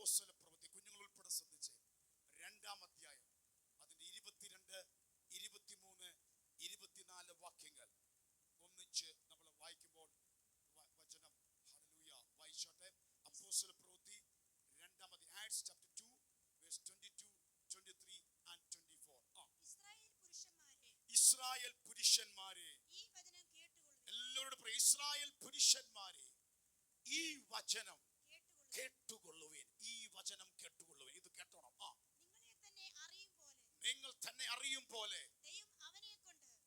അപ്പോസ്തലപ്രവൃത്തി, കുഞ്ഞുങ്ങൾ ഉൾപ്പെടെ ശ്രദ്ധിച്ച്, 2-ാം അധ്യായം അതിന്റെ 22, 23, 24 വാക്യങ്ങൾ ഒന്നിച്ച് നമ്മൾ വായിക്കുമ്പോൾ വചനം ഹല്ലേലൂയ വായിച്ചോട്ടെ. അപ്പോസ്തലപ്രവൃത്തി 2-ാം അധ്യായം, acts chapter 2 verse 22, 23 and 24. Israel പുരുഷന്മാരെ, എല്ലാവരോടും പറയും, ഇസ്രായേൽ പുരുഷന്മാരെ ഈ വചനം കേട്ടുകൊള്ളുവേൻ. ഈ വചനം കേട്ടുകൊള്ളുവേൻ. ഇത് കേട്ടോണം. നിങ്ങൾ തന്നെ അറിയും പോലെ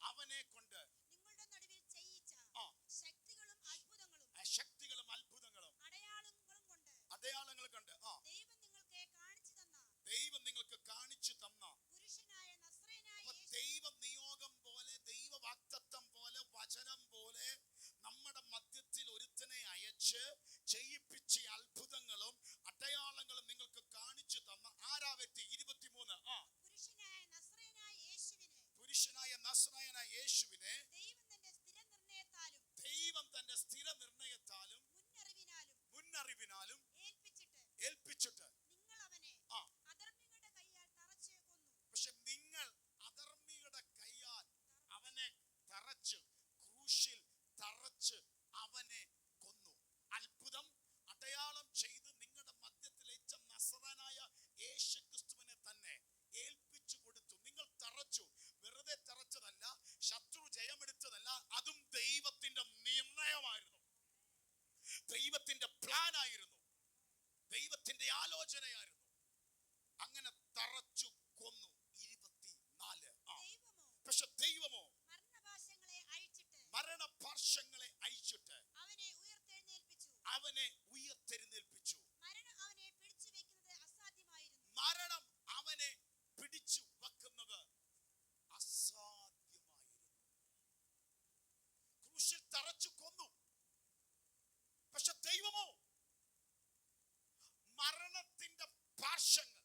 അവനെ കൊണ്ട് ശക്തികളും അത്ഭുതങ്ങളും അടയാളങ്ങൾ കൊണ്ട് ദൈവം നിങ്ങൾക്ക് കാണിച്ചു തന്ന ദൈവ നിയോഗം പോലെ, ദൈവ വാഗ്ദത്തം പോലെ, വചനം പോലെ നമ്മുടെ മധ്യത്തിൽ ഒരുത്തനെ അയച്ച് ചെയ്യിപ്പിച്ച അത്ഭുതങ്ങളും അടയാളങ്ങളും നിങ്ങൾക്ക് കാണിച്ചു തന്ന ആരാ വ്യക്തി? 23. പുരുഷനായ നസ്രായനായ യേശുവിനെ ദൈവം തന്റെ സ്ഥിര നിർണയത്താലും മുന്നറിവിനാലും ഏൽപ്പിച്ചിട്ട്, പക്ഷെ നിങ്ങൾ അധർമ്മികളുടെ കയ്യാൽ അവനെ തറച്ച്, ക്രൂശിൽ തറച്ച് അവനെ കൊന്നു. അത്ഭുതം അടയാളം ചെയ്ത് നിങ്ങളുടെ മധ്യത്തിലേച്ച നസറായനായ യേശുക്രിസ്തുവിനെ തന്നെ ഏൽപ്പിച്ചു കൊടുത്തു. നിങ്ങൾ തറച്ചു. വെറുതെ തറച്ചതല്ല, ശത്രു ജയമെടുത്തതല്ല, അതും ദൈവത്തിന്റെ നിർണയമായിരുന്നു, ദൈവത്തിന്റെ പ്ലാൻ ആയിരുന്നു, ദൈവത്തിന്റെ ആലോചനയായിരുന്നു. അങ്ങനെ തറച്ചു കൊന്നു. 24. പക്ഷെ ദൈവമോ മരണപാർശ്വങ്ങളെ അഴിച്ചിട്ട് അവനെ ഉയർത്തെഴുന്നേൽപ്പിച്ചു. മരണം അവനെ പിടിച്ചു വെക്കുന്നത് അസാധ്യമായിരുന്നു. ക്രൂശിൽ തറച്ചു കൊന്നു. പക്ഷെ ദൈവമോ മരണത്തിന്റെ പാർശ്വങ്ങൾ,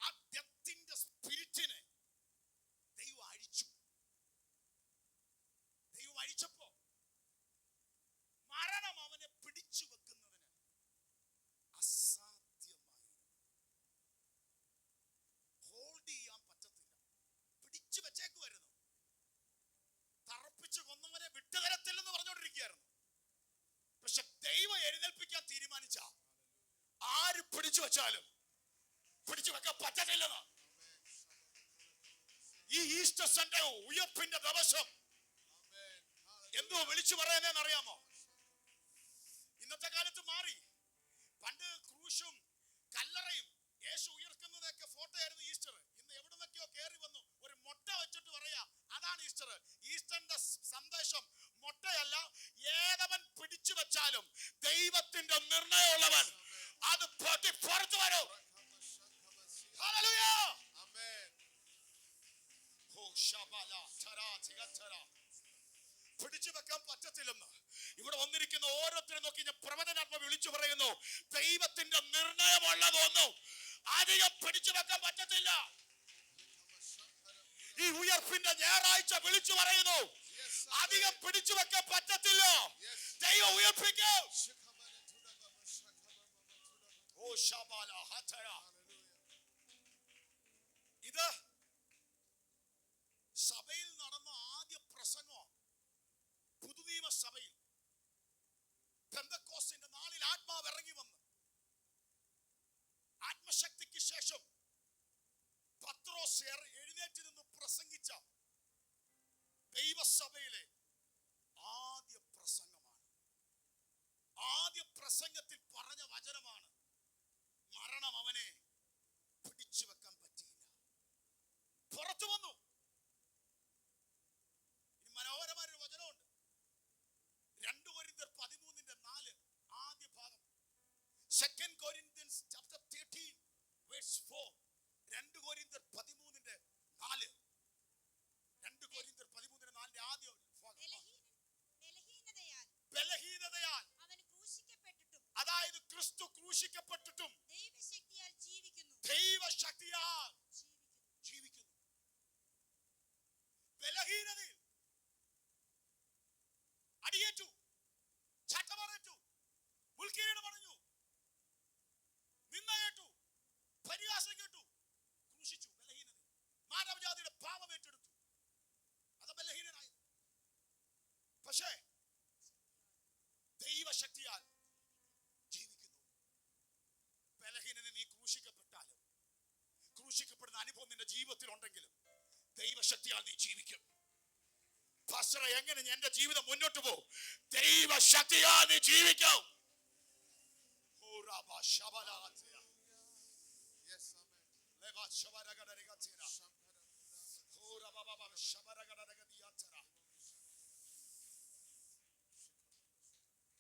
ആ ഡെത്തിന്റെ സ്പിരിറ്റിനെ ദൈവം അഴിച്ചു. ദൈവം അഴിച്ചപ്പോ മരണം അവനെ പിടിച്ചു വെക്കുന്നതിന് അസാധ്യമായിരുന്നു. ഹോൾഡ് ചെയ്യാൻ പറ്റത്തില്ല. പിടിച്ചു വെച്ചേക്കുമായിരുന്നു. തറപ്പിച്ചു കൊന്നവനെ വിട്ടുതരത്തില്ലെന്ന് പറഞ്ഞുകൊണ്ടിരിക്കുകയായിരുന്നു. പക്ഷെ ദൈവം എഴുന്നേൽപ്പിക്കാൻ തീരുമാനിച്ച ആര് പിടിച്ചു വെച്ചാലും പിടിച്ചു വെക്കാൻ പറ്റത്തില്ലെന്ന്. ഈ ഈസ്റ്റർ സൺഡേ ഉയർപ്പിന്റെ ദിവസം എന്തോ വിളിച്ചു പറയുന്നതെന്ന് അറിയാമോ? ഇന്നത്തെ കാലത്ത് മാറി. പണ്ട് ക്രൂശും കല്ലറയും യേശു ഉയർക്കുന്നതൊക്കെ ഫോട്ടോ ആയിരുന്നു ഈസ്റ്റർ. ഇന്ന് എവിടെ നിന്നൊക്കെയോ കയറി വന്നു ഒരു മുട്ട വെച്ചിട്ട് പറയാ അതാണ് ഈസ്റ്റർ. ഈസ്റ്ററിന്റെ സന്ദേശം മുട്ടയല്ല. ഏതവൻ പിടിച്ചു വെച്ചാലും ദൈവത്തിന്റെ നിർണയമുള്ളവൻ അത് പൊട്ടി പുറത്തു വരും. ഹല്ലേലൂയ. പിടിച്ചു വെക്കാൻ പറ്റത്തില്ലെന്ന് ഇവിടെ വന്നിരിക്കുന്ന ഓരോരുത്തരും നോക്കി ഞാൻ പ്രവചനാത്മ വിളിച്ചു പറയുന്നു. ദൈവത്തിന്റെ നിർണയമുള്ളതൊന്നും അധികം പിടിച്ചു വെക്കാൻ പറ്റത്തില്ല. ഈ ഉയർപ്പിന്റെ ഞായറാഴ്ച വിളിച്ചു പറയുന്നു, അധികം പിടിച്ചു വെക്കാൻ പറ്റത്തില്ല. ദൈവം ഉയർപ്പിക്കും. ഇത് സഭയിൽ നടന്ന ആദ്യ പ്രസംഗം. പുതുനിയമ സഭയിൽ പെന്തക്കോസ്തിന്റെ നാളിൽ ആത്മാവ് ഇറങ്ങി വന്ന് ആത്മശക്തിക്ക് ശേഷം പത്രോസ് എഴുന്നേറ്റ് നിന്ന് പ്രസംഗിച്ച ദൈവസഭയിലെ ആദ്യ പ്രസംഗമാണ്. ആദ്യ പ്രസംഗത്തിൽ പറഞ്ഞ വചനമാണ് മരണം അവനെ പിടിച്ചു വെക്കാൻ പറ്റിയില്ല, പുറത്തു വന്നു. ഇനി മനോഹരമായൊരു വചനമുണ്ട്. 2 കൊരിന്ത്യർ 13:4 ആദ്യ ഭാഗം. 2 Corinthians chapter 13 verse 4. 2 കൊരിന്ത്യർ 13:4. 2 കൊരിന്ത്യർ 13:4 ആദ്യ ഭാഗം. ബലഹീനതയാൽ അതായത് ക്രിസ്തു ക്രൂശിക്കപ്പെട്ടിട്ടും ദൈവശക്തിയാൽ ജീവിക്കുന്നു. ബലഹീനതയിൽ അടിയേറ്റു, ചട്ടമറേറ്റു, മുൾക്കിരീടം അണിഞ്ഞു, പരിഹാസം കേട്ടു, ക്രൂശിച്ചു. ബലഹീനത, മാനവജാതിയുടെ പാപം ഏറ്റെടുത്തു. അത് ബലഹീനനായി. പക്ഷേ ദൈവശക്തിയാൽ ജീവിക്കുന്നു. ബലഹീനത നീ ക്രൂശിക്കപ്പെട്ടാലും, ക്രൂശിക്കപ്പെടുന്ന അനുഭവം നിന്റെ ജീവിതത്തിൽ ഉണ്ടെങ്കിലും ദൈവശക്തിയാൽ നീ ജീവിക്കും. പാസ്റ്ററെ, എങ്ങനെ എന്റെ ജീവിതം മുന്നോട്ട് പോകും? ദൈവശക്തിയാൽ നീ ജീവിക്കും.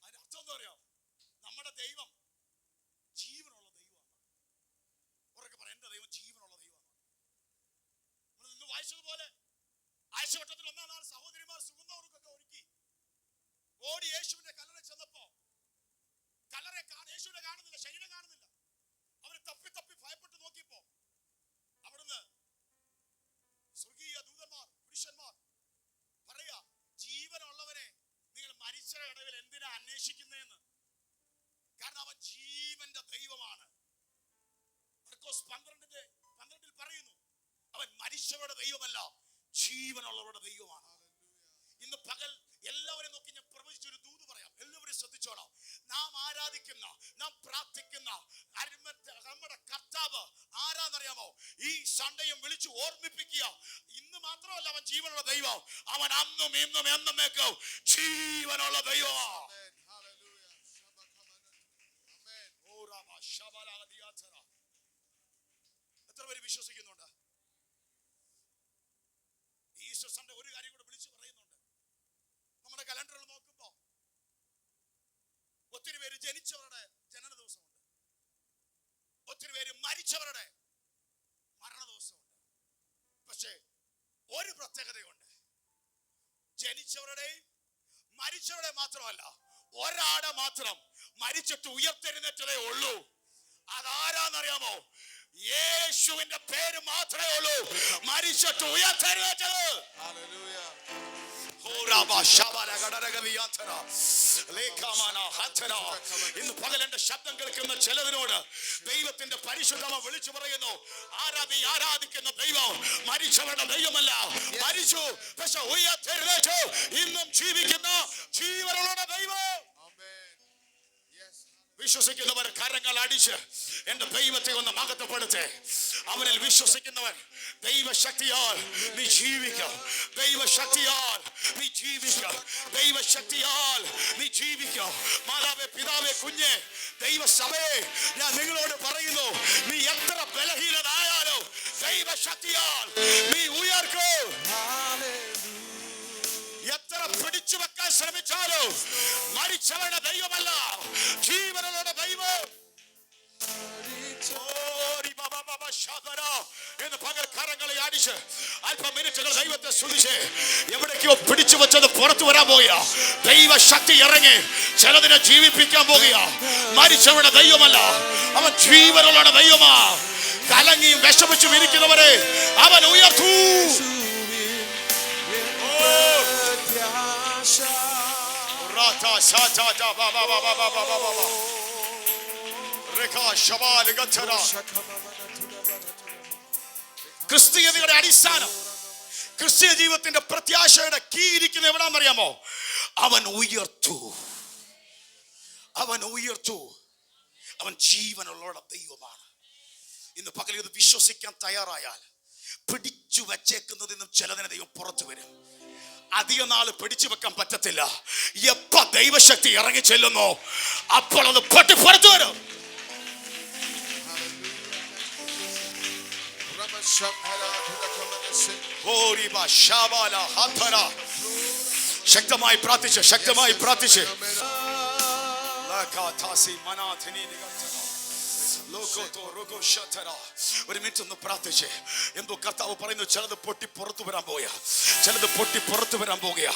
അതിനർത്ഥം എന്താ പറയാ? നമ്മുടെ ദൈവം ജീവനുള്ള ദൈവമാണ്. ഉറക്കെ പറ, എന്റെ ദൈവം ജീവനുള്ള ദൈവമാണ്. നമ്മൾ ഇന്ന് വായിച്ചതുപോലെ ആഴ്ചവട്ടത്തിൽ 1-ാം നാൾ സഹോദരിമാർ സുഗന്ധവർക്കൊക്കെ ഒരുക്കി ഓടി യേശുവിന്റെ കല്ലറ ചെന്നപ്പോ യേശുവിനെ കാണുന്നില്ല, ശരീരം കാണുന്നില്ല. അവർ തപ്പി തപ്പി ഭയപ്പെട്ട് നോക്കിയപ്പോ അവിടുന്ന് സ്വർഗീയ ദൂതന്മാർ, പുരുഷന്മാർ പറയാ, ജീവനുള്ളവരെ നിങ്ങൾ മരിച്ച ഇടവിൽ എന്തിനാ അന്വേഷിക്കുന്നതെന്ന്? കാരണം അവൻ ജീവന്റെ ദൈവമാണ്. മർക്കോസ് 12:12 പറയുന്നു, അവൻ മരിച്ചവരുടെ ദൈവമല്ല, ജീവനുള്ളവരുടെ ദൈവമാണ്. ഇന്ന് പകൽ എല്ലാവരെയും നോക്കി ഞാൻ പ്രവചിച്ചൊരു ദൂത് പറയാം. എല്ലാവരും ശ്രദ്ധിച്ചോളാം. നാം ആരാധിക്കുന്ന, നാം പ്രാർത്ഥിക്കുന്ന നമ്മുടെ കർത്താവ് ആരാന്നറിയാമോ? ഈ സൺഡേയും വിളിച്ചു ഓർമ്മിപ്പിക്കുക. ഇന്ന് മാത്രമല്ല അവൻ ജീവനുള്ള ദൈവം, അവൻ അന്നും ഇന്നും എന്നേക്കും ജീവനുള്ള ദൈവമാണ്. എത്ര പേര് വിശ്വസിക്കുന്നുണ്ട്? ഈസ്റ്റർ സൺഡേ ഒരു കാര്യം കൂടെ വിളിച്ചു പറയുന്നുണ്ട്. നമ്മുടെ കലണ്ടറിൽ നോക്കുമ്പോ ഒത്തിരി പേര് ജനിച്ചവരുടെ ജനന ദിവസമുണ്ട്, ഒത്തിരി പേര് മരിച്ചവരുടെ മരണ ദിവസമുണ്ട്. പക്ഷേ ഒരു പ്രത്യേകതയുണ്ട്, ജനിച്ചവരുടെയും മരിച്ചവരുടെ മാത്രമല്ല, ഒരാടെ മാത്രം മരിച്ചിട്ട് ഉയർത്തെഴുന്നേറ്റതേ ഉള്ളൂ. അതാരാന്നറിയാമോ? യേശുവിന്റെ പേര് മാത്രമേ ഉള്ളൂ മരിച്ചിട്ട് ഉയർത്തെഴുന്നേറ്റത്. ഇന്ന് പകൽ എന്റെ ശബ്ദം കേൾക്കുന്ന ചിലതിനോട് ദൈവത്തിന്റെ പരിശുദ്ധമ വിളിച്ചു പറയുന്നു, നീ ആരാധിക്കുന്ന ദൈവം മരിച്ചവരുടെ ദൈവമല്ല, മരിച്ചു പക്ഷെ ഉയർത്തെഴുന്നേറ്റു ഇന്നും ജീവിക്കുന്ന ജീവനുള്ള ദൈവം. വിശ്വസിക്കുന്നവർ കരങ്ങൾ അടിച്ച് എന്റെ ദൈവത്തെ ഒന്ന് മഹത്വപ്പെടുത്തേ. അവനിൽ വിശ്വസിക്കുന്നവൻ ദൈവശക്തിയാൽ നീ ജീവിക്കും, ദൈവശക്തിയാൽ നീ ജീവിക്കും, ദൈവശക്തിയാൽ നീ ജീവിക്കും. മാതാവേ, പിതാവേ, കുഞ്ഞെ, ദൈവസഭയെ ഞാൻ നിങ്ങളോട് പറയുന്നു, നീ എത്ര ബലഹീനനായാലും ദൈവശക്തിയാൽ നീ ഉയർക്കും. എത്ര പിടിച്ചു വെക്കാൻ ശ്രമിച്ചാലും മരിച്ചവരുടെ ദൈവമല്ല, ജീവനുള്ളവരുടെ ദൈവം. എന്ന് പകൽ കരങ്ങളെ അടിച്ച് അല്പം മിനിറ്റുകൾ ദൈവത്തെ സ്തുതിച്ച് എവിടേക്കോ പിടിച്ചു വെച്ചത് പുറത്തു വരാൻ പോകുക. ദൈവശക്തി ഇറങ്ങി ചിലതിനെ ജീവിപ്പിക്കാൻ പോകുക. മരിച്ചവരുടെ ദൈവമല്ല, അവൻ ജീവനുള്ളവരുടെ ദൈവമാ. കലങ്ങിയും വിഷമിച്ചും ഇരിക്കുന്നവരെ അവൻ ഉയർത്തൂ. ക്രിസ്തീയതയുടെ അടിസ്ഥാനം, ക്രിസ്തീയ ജീവിതത്തിന്റെ പ്രത്യാശയുടെ കീ ഇരിക്കുന്ന എവിടാന്നറിയാമോ? അവൻ ഉയർത്തു, അവൻ ഉയർത്തു, അവൻ ജീവനുള്ളവരുടെ ദൈവമാണ്. ഇന്ന് പകൽ ഇത് വിശ്വസിക്കാൻ തയ്യാറായാൽ പിടിച്ചു വച്ചേക്കുന്നതിൽ നിന്നും ചിലതിനെ ദൈവം പുറത്തു വരും. അധിക നാള് പിടിച്ചു വെക്കാൻ പറ്റത്തില്ല. എപ്പ ദൈവശക്തി ഇറങ്ങി ചെല്ലുന്നോ അപ്പോൾ അത് പൊട്ടി പുറത്തു വരും. ശക്തമായി പ്രാർത്ഥിച്ച്, ശക്തമായി പ്രാർത്ഥിച്ച്. ഒരു മിനിറ്റ് ഒന്ന് പ്രാർത്ഥിച്ച്. എന്തോ കർത്താവ് പറയുന്നു, ചിലത് പൊട്ടി പുറത്തു വരാൻ പോയ, ചിലത് പൊട്ടി പുറത്തു വരാൻ പോകുക.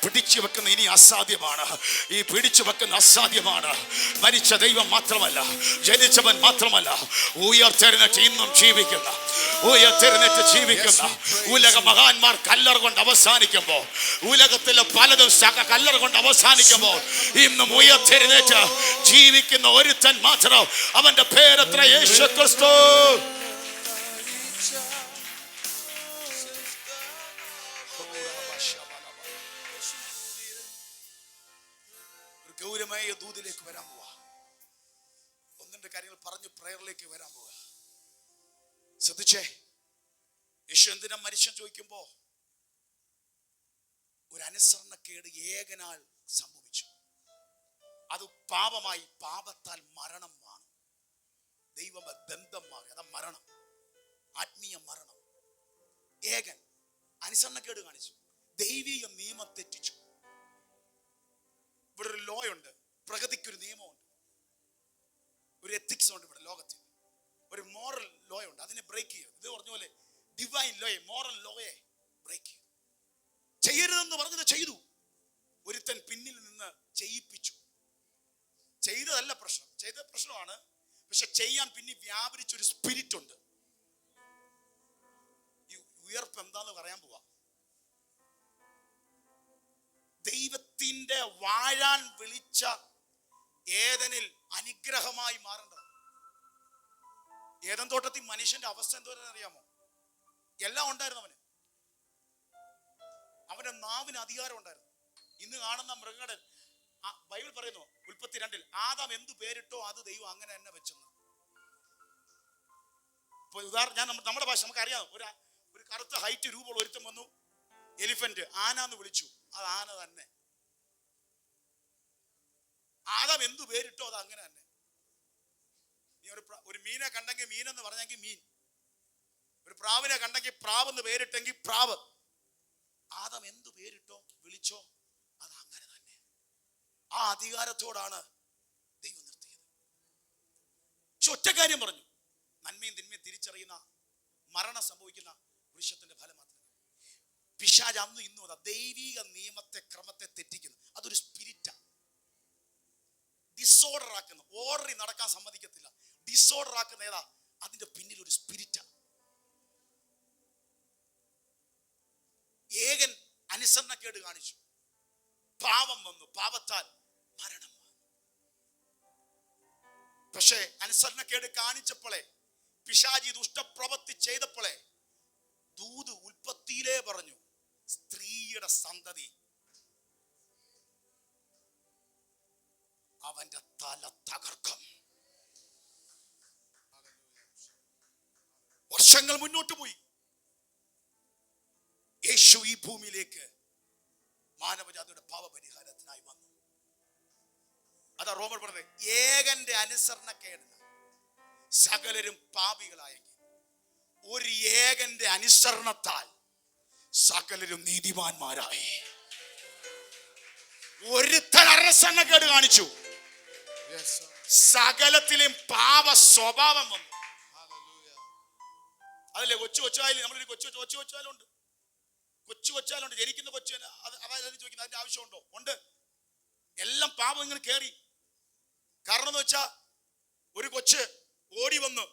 പിടിച്ചു വെക്കുന്ന ഇനി അസാധ്യമാണ്, ഈ പിടിച്ചു വെക്കുന്ന അസാധ്യമാണ്. മരിച്ച ദൈവം മാത്രമല്ല, ജനിച്ചവൻ മാത്രമല്ല, ഉയർത്തെഴുന്നേറ്റ് ഇന്നും ജീവിക്കുന്ന, ഉയർത്തെഴുന്നേറ്റ് ജീവിക്കുന്ന ഉലക മഹാന്മാർ കല്ലറ കൊണ്ട് അവസാനിക്കുമ്പോൾ, ഉലകത്തിലെ പലതും കല്ലറ കൊണ്ട് അവസാനിക്കുമ്പോൾ ഇന്നും ഉയർത്തെഴുന്നേറ്റ് ജീവിക്കുന്ന ഒരുത്തൻ മാത്രം. അവന്റെ പേരെത്ര? യേശു ക്രിസ്തു. ഭൂമിയിലേക്ക് വരാൻ പോവാ. ഒന്നിന്റെ കാര്യങ്ങൾ പറഞ്ഞ് പ്രയറിലേക്ക് വരാൻ പോവാ. ശ്രദ്ധിച്ചേ, യേശു എന്തിനാ മരിച്ചെന്ന് ചോദിക്കുമ്പോ ഒരു അനുസരണക്കേട് ഏകനാൽ സംഭവിച്ചു. അത് പാപമായി, പാപത്താൽ മരണം വന്നു. ദൈവ ബന്ധം മാറി, അതാ മരണം, ആത്മീയ മരണം. ഏകൻ അനുസരണക്കേട് കാണിച്ചു, ദൈവിക നിയമം തെറ്റിച്ചു. ഇവിടെ ഒരു ലോ ഉണ്ട്, പ്രകൃതിക്കൊരു നിയമമുണ്ട്, ഒരു എത്തിക്സ് ഉണ്ട് ഇവിടെ ലോകത്തിൽ, ഒരു മോറൽ ലോ ഉണ്ട്. അതിനെ ബ്രേക്ക് ചെയ്യും. ഇത് പറഞ്ഞ പോലെ ഡിവൈൻ ലോയെ, മോറൽ ലോയെ ബ്രേക്ക് ചെയ്യും. ചെയ്യരുതെന്ന് പറഞ്ഞത് ചെയ്തു. ഒരുത്തൻ പിന്നിൽ നിന്ന് ചെയ്യിപ്പിച്ചു. ചെയ്തതല്ല പ്രശ്നം, ചെയ്ത പ്രശ്നമാണ്, പക്ഷെ ചെയ്യാൻ പിന്നെ വ്യാപരിച്ചൊരു സ്പിരിറ്റ് ഉണ്ട്. ഈ ഉയർപ്പ് എന്താന്ന് പറയാൻ പോവാ. ദൈവത്തിന്റെ വാഴാൻ വിളിച്ച ഏദനിൽ അനുഗ്രഹമായി മാറേണ്ടത്. ഏദൻ തോട്ടത്തിൽ മനുഷ്യന്റെ അവസ്ഥ എന്തോരം അറിയാമോ? എല്ലാം ഉണ്ടായിരുന്നു അവന്. അവന്റെ നാവിന് അധികാരം ഉണ്ടായിരുന്നു. ഇന്ന് കാണുന്ന മൃഗങ്ങളുടെ ബൈബിൾ പറയുന്നു ഉൽപ്പത്തി 2 ആദാം എന്തു പേരിട്ടോ അത് ദൈവം അങ്ങനെ തന്നെ വെച്ചെന്ന്. ഇപ്പൊ ഉദാഹരണം, ഞാൻ നമ്മുടെ ഭാഷ നമുക്കറിയാം. ഒരു കറുത്ത ഹൈറ്റ് രൂപമുള്ള ഒരുത്തം വന്നു, എലിഫന്റ്, ആനാന്ന് വിളിച്ചു, അത് ആന തന്നെ. ആദാം എന്തു പേരിട്ടോ അത് അങ്ങനെ തന്നെ. നീ ഒരു മീനെ കണ്ടെങ്കിൽ മീനെന്ന് പറഞ്ഞെങ്കിൽ മീൻ, ഒരു പ്രാവിനെ കണ്ടെങ്കിൽ പ്രാവ് എന്ന് പേരിട്ടെങ്കിൽ പ്രാവ്. ആദാം എന്തു പേരിട്ടോ വിളിച്ചോ അത് അങ്ങനെ തന്നെ. ആ അധികാരത്തോടാണ് ദൈവം നിർത്തിയത്. പക്ഷെ ഒറ്റ കാര്യം പറഞ്ഞു, നന്മയും തിന്മയും തിരിച്ചറിയുന്ന, മരണം സംഭവിക്കുന്ന വൃക്ഷത്തിന്റെ ഫലം മാത്രമേ. പിശാച് അന്നും ഇന്നും അതാ ദൈവിക നിയമത്തെ, ക്രമത്തെ തെറ്റിക്കുന്നു. അതൊരു സ്പിരിറ്റാ. ഡിസോർഡർ ആക്കുന്ന, ഓർഡറിൽ നടക്കാൻ സമ്മതിക്കത്തില്ല. ഡിസോർഡർ ആക്കുന്ന ഏതാ? അതിന്റെ പിന്നിൽ ഒരു സ്പിരിറ്റാ. ഏകൻ അനുസരണക്കേട് കാണിച്ചു, പാപം വന്നു, പാപത്താൽ മരണം വന്നു. പക്ഷേ അനുസരണക്കേട് കാണിച്ചപ്പോളെ, പിശാചി ദുഷ്ടപ്രവൃത്തി ചെയ്തപ്പോളെ, ദൂത് ഉൽപ്പത്തിയിലേ പറഞ്ഞു, സ്ത്രീയുടെ സന്തതി അവന്റെ തല തകർക്കും. വർഷങ്ങൾ മുന്നോട്ട് പോയി. യേശു ഈ ഭൂമിയിലേക്ക് മാനവജാതിയുടെ പാപപരിഹാരത്തിനായി വന്നു. അതാ റോമർ പറഞ്ഞത്, ഏകന്റെ അനുസരണക്കേട് സകലരും പാപികളായെങ്കിൽ ഒരു ഏകന്റെ അനുസരണത്താൽ സകലരും നീതിമാന്മാരായി. ഒരുത്തൻ അനുസരണക്കേട് കാണിച്ചു, സകലത്തിലും പാപ സ്വഭാവം വന്നു. അതല്ലേ കൊച്ചായാലും, നമ്മളൊരു കൊച്ചായാലുണ്ട്, കൊച്ചായാലുണ്ട്, ജനിക്കുന്ന കൊച്ചിന് അതായത് ചോദിക്കുന്നത് അതിന്റെ ആവശ്യമുണ്ടോ? ഉണ്ട്. എല്ലാം പാപം ഇങ്ങനെ കയറി. കാരണം എന്ന് വെച്ചാ ഒരു കൊച്ച് ഓടി വന്നു,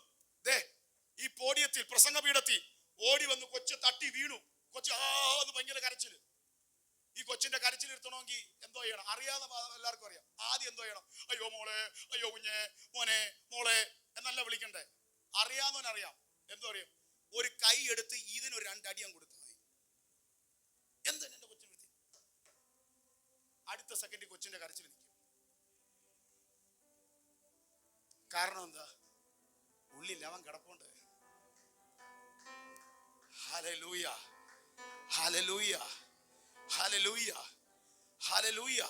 ഈ പോഡിയത്തിൽ, പ്രസംഗപീഠത്തിൽ ഓടി വന്നു, കൊച്ച് തട്ടി വീണു, കൊച്ച് അത് ഭയങ്കര കരച്ചില്. ഈ കൊച്ചിന്റെ കരച്ചിൽ നിർത്തണമെങ്കിൽ എന്തോ ചെയ്യണം? അറിയാതെ എല്ലാവർക്കും അറിയാം. ആദ്യം എന്തോ ചെയ്യണം? അയ്യോ മോളെ, അയ്യോ കുഞ്ഞെ, മോനെ, മോളെ എന്നല്ല വിളിക്കണ്ടേ. അറിയാവുന്നവനറിയാം. എന്തോ അറിയാം? ഒരു കൈ എടുത്ത് ഇതിനൊരു 2 അടിയം കൊടുത്താൽ മതി. എന്താ എന്റെ കൊച്ചിന് നിർത്തി? അടുത്ത സെക്കൻഡിൽ കൊച്ചിന്റെ കരച്ചിൽ നിൽക്കും. കാരണം എന്താ? ഉള്ളിൽ അവൻ കിടപ്പുണ്ട്. Hallelujah, hallelujah, hallelujah, hallelujah.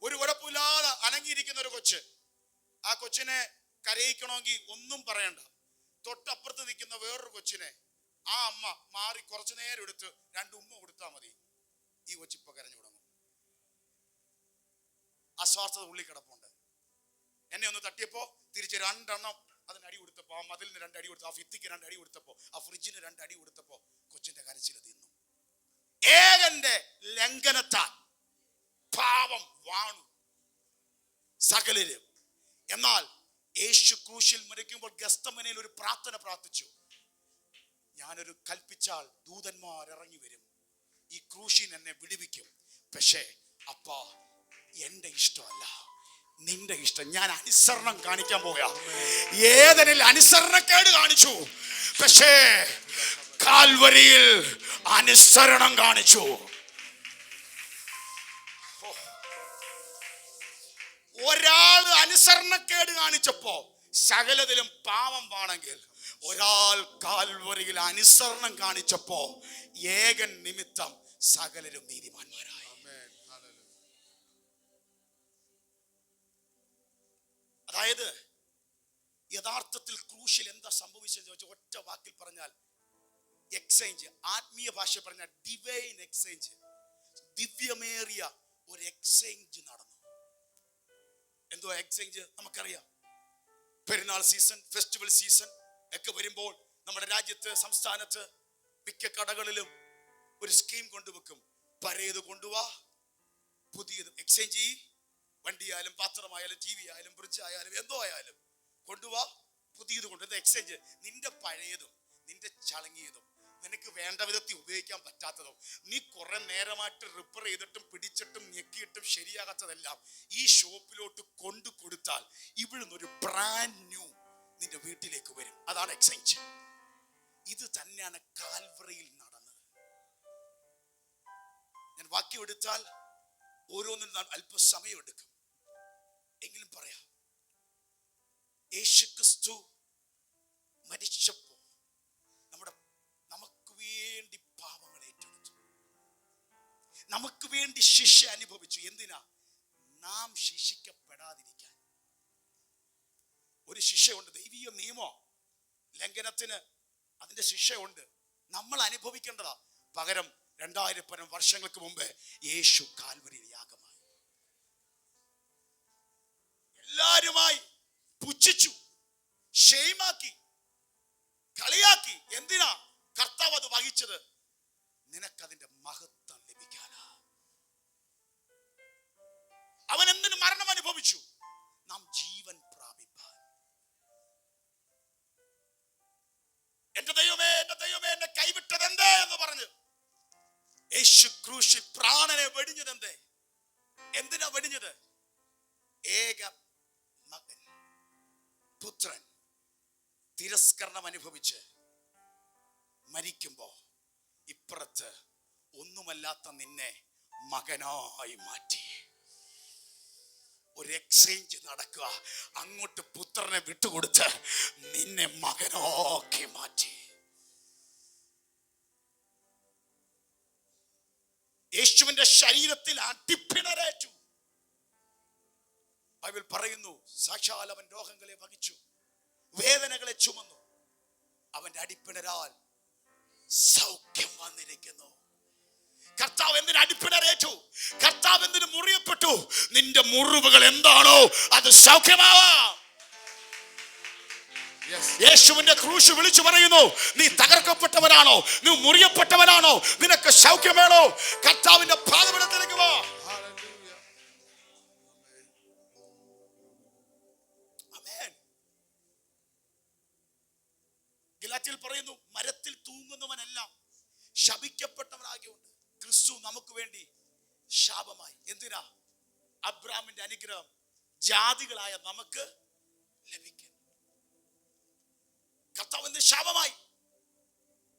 ഒരു കുഴപ്പമില്ലാതെ അനങ്ങിയിരിക്കുന്ന ഒരു കൊച്ച്, ആ കൊച്ചിനെ കരയിക്കണമെങ്കിൽ ഒന്നും പറയണ്ട. തൊട്ടപ്പുറത്ത് നിൽക്കുന്ന വേറൊരു കൊച്ചിനെ ആ അമ്മ മാറി കുറച്ചു നേരം എടുത്ത് 2 ഉമ്മ കൊടുത്താൽ മതി, ഈ കൊച്ചിപ്പോ കരഞ്ഞു തുടങ്ങും. അസ്വാർത്ഥത ഉള്ളിൽ കിടപ്പുണ്ട്. എന്നെ ഒന്ന് തട്ടിയപ്പോ തിരിച്ച് 2 എണ്ണം അതിന് അടി കൊടുത്തപ്പോ, ആ മതിലിന് 2 അടി കൊടുത്തപ്പോ, ആ ഭിത്തിക്ക് 2 അടി കൊടുത്തപ്പോ, ആ ഫ്രിഡ്ജിന് 2 അടി കൊടുത്തപ്പോ കൊച്ചിന്റെ കരച്ചിൽ തിന്നു. ഏകന്റെ ലംഘനത്താൽ പാപം വാണു സകലരും. എന്നാൽ യേശു ക്രൂശിൽ മരിക്കുമ്പോൾ ഗെത്സമനേയിൽ ഒരു പ്രാർത്ഥന പ്രാർത്ഥിച്ചു. ഞാനൊരു കൽപ്പിച്ചാൽ ദൂതന്മാർ ഇറങ്ങി വരും, ഈ ക്രൂശിൽ എന്നെ വിടുവിക്കും. പക്ഷേ അപ്പാ, എന്റെ ഇഷ്ടമല്ല, നിന്റെ ഇഷ്ടം. ഞാൻ അനുസരണം കാണിക്കാൻ പോയാ. ഏദനിൽ അനുസരണക്കേട് കാണിച്ചു, പക്ഷേ കാൽവരിയിൽ അനുസരണം കാണിച്ചു. ഒരാൾ അനുസരണക്കേട് കാണിച്ചപ്പോ സകലതിലും പാവം വാണെങ്കിൽ, ഒരാൾ കാൽവരിയിൽ അനുസരണം കാണിച്ചപ്പോ ഏകൻ നിമിത്തം സകലരും നീതിമാന്മാരായി. അതായത് യഥാർത്ഥത്തിൽ ക്രൂശിൽ എന്താ സംഭവിച്ചതെന്ന് ചോദിച്ചാൽ ഒറ്റ വാക്കിൽ പറഞ്ഞാൽ എക്സ്ചേഞ്ച്, ആത്മീയ ഭാഷ പറഞ്ഞാൽ ഡിവൈൻ എക്സ്ചേഞ്ച്, ദിവ്യമേറിയ ഒരു എക്സ്ചേഞ്ച് നടന്നു. എന്തോ എക്സ്ചേഞ്ച് നമുക്കറിയാം. പെരുന്നാൾ സീസൺ, ഫെസ്റ്റിവൽ സീസൺ ഒക്കെ വരുമ്പോൾ നമ്മുടെ രാജ്യത്ത്, സംസ്ഥാനത്ത് മിക്ക കടകളിലും ഒരു സ്കീം കൊണ്ടുവെക്കും. പഴയത് കൊണ്ടുവാ, പുതിയത് എക്സ്ചേഞ്ച് ചെയ്യ്. വണ്ടിയായാലും പാത്രമായാലും ടി വി ആയാലും ഫ്രിഡ്ജ് ആയാലും എന്തോ ആയാലും കൊണ്ടുവാ, പുതിയത് കൊണ്ട് എക്സ്ചേഞ്ച്. നിന്റെ പഴയതും നിന്റെ ചളങ്ങിയതും നിനക്ക് വേണ്ട വിധത്തിൽ ഉപയോഗിക്കാൻ പറ്റാത്തതും നീ കുറെ നേരമായിട്ട് റിപ്പയർ ചെയ്തിട്ടും പിടിച്ചിട്ടും ഞെക്കിയിട്ടും ശരിയാകാത്തതെല്ലാം ഈ ഷോപ്പിലോട്ട് കൊണ്ടു കൊടുത്താൽ ഇവിടുന്ന് ഒരു ബ്രാൻഡ് ന്യൂ നിന്റെ വീട്ടിലേക്ക് വരും. അതാണ് എക്സ്ചേഞ്ച്. ഇത് തന്നെയാണ് കാൽവറിയിൽ നടന്നത്. ഞാൻ വാക്യം എടുത്താൽ ഓരോന്നും അല്പസമയം എടുക്കും, എങ്കിലും പറയാം. യേശുക്രിസ്തു മരിച്ചപ്പോ നമുക്ക് വേണ്ടി പാപങ്ങൾ ഏറ്റെടുത്തു, നമുക്ക് വേണ്ടി ശിക്ഷ അനുഭവിച്ചു. എന്തിനാ? നാം ശിക്ഷിക്കപ്പെടാതിരിക്കാൻ. ഒരു ശിക്ഷയുണ്ട്, ദൈവീയ നിയമോ ലംഘനത്തിന് അതിന്റെ ശിക്ഷയുണ്ട്, നമ്മൾ അനുഭവിക്കേണ്ടതാ. പകരം 2000 വർഷങ്ങൾക്ക് മുമ്പ് യേശു കാൽവരിയിൽ യാഗമായി. എല്ലാരുമായി പുച്ഛിച്ചു, ഷെയിമാക്കി, കളിയാക്കി. എന്തിനാ കർത്താവ് അത് വഹിച്ചത്? നിനക്കതിന്റെ മഹത്വം ലഭിക്കാനാ. അവൻ എന്തിനു മരണം അനുഭവിച്ചു? നാം ജീവൻ പ്രാപിപ്പാൻ. എന്റെ ദൈവമേ, എന്റെ ദൈവമേ, എന്നെ കൈവിട്ടത് എന്തേ എന്ന് പറഞ്ഞ് യേശു ക്രൂശിൽ പ്രാണനെ വെടിഞ്ഞത് എന്തേ? എന്തിനാ വെടിഞ്ഞത്? ഏക മകൻ, പുത്രൻ തിരസ്കരണം അനുഭവിച്ച് മരിക്കുമ്പോ ഇപ്പുറത്ത് ഒന്നുമല്ലാത്ത നിന്നെ മകനായി മാറ്റി. ഒരു എക്സ്ചേഞ്ച് നടക്കുക. അങ്ങോട്ട് പുത്രനെ വിട്ടുകൊടുത്ത് നിന്നെ മകനാക്കി മാറ്റി. യേശുവിന്റെ ശരീരത്തിൽ അടിപ്പിണരേറ്റു. ബൈബിൾ പറയുന്നു, സാക്ഷാൽ അവൻ രോഗങ്ങളെ വഹിച്ചു, വേദനകളെ ചുമന്നു, അവന്റെ അടിപ്പിണരാൽ സൗഖ്യം വന്നിരിക്കുന്നു. കർത്താവ് എന്തിന് അടിപ്പിണരേറ്റു? കർത്താവ് എന്തിന് മുറിയപ്പെട്ടു? നിന്റെ മുറിവുകൾ എന്താണോ അത് സൗഖ്യമാവാം. യേശുവിന്റെ ക്രൂശ് വിളിച്ചു പറയുന്നു, നീ തകർക്കപ്പെട്ടവനാണോ, നീ മുറിയപ്പെട്ടവനാണോ, നിനക്ക് സൗഖ്യം വേണോ? കർത്താവിന്റെ പാദപീഠത്തിലേക്ക് വാ. ഗലാത്യയിൽ പറയുന്നു, മരത്തിൽ തൂങ്ങുന്നവനെല്ലാം ശപിക്കപ്പെട്ടവനാകിയുണ്ട്. ക്രിസ്തു നമുക്ക് വേണ്ടി ശാപമായി. എന്തിനാ? അബ്രാമിന്റെ അനുഗ്രഹം ജാതികളായ നമുക്ക് ലഭിക്കും. കർത്താവിന്റെ ശാപമായി.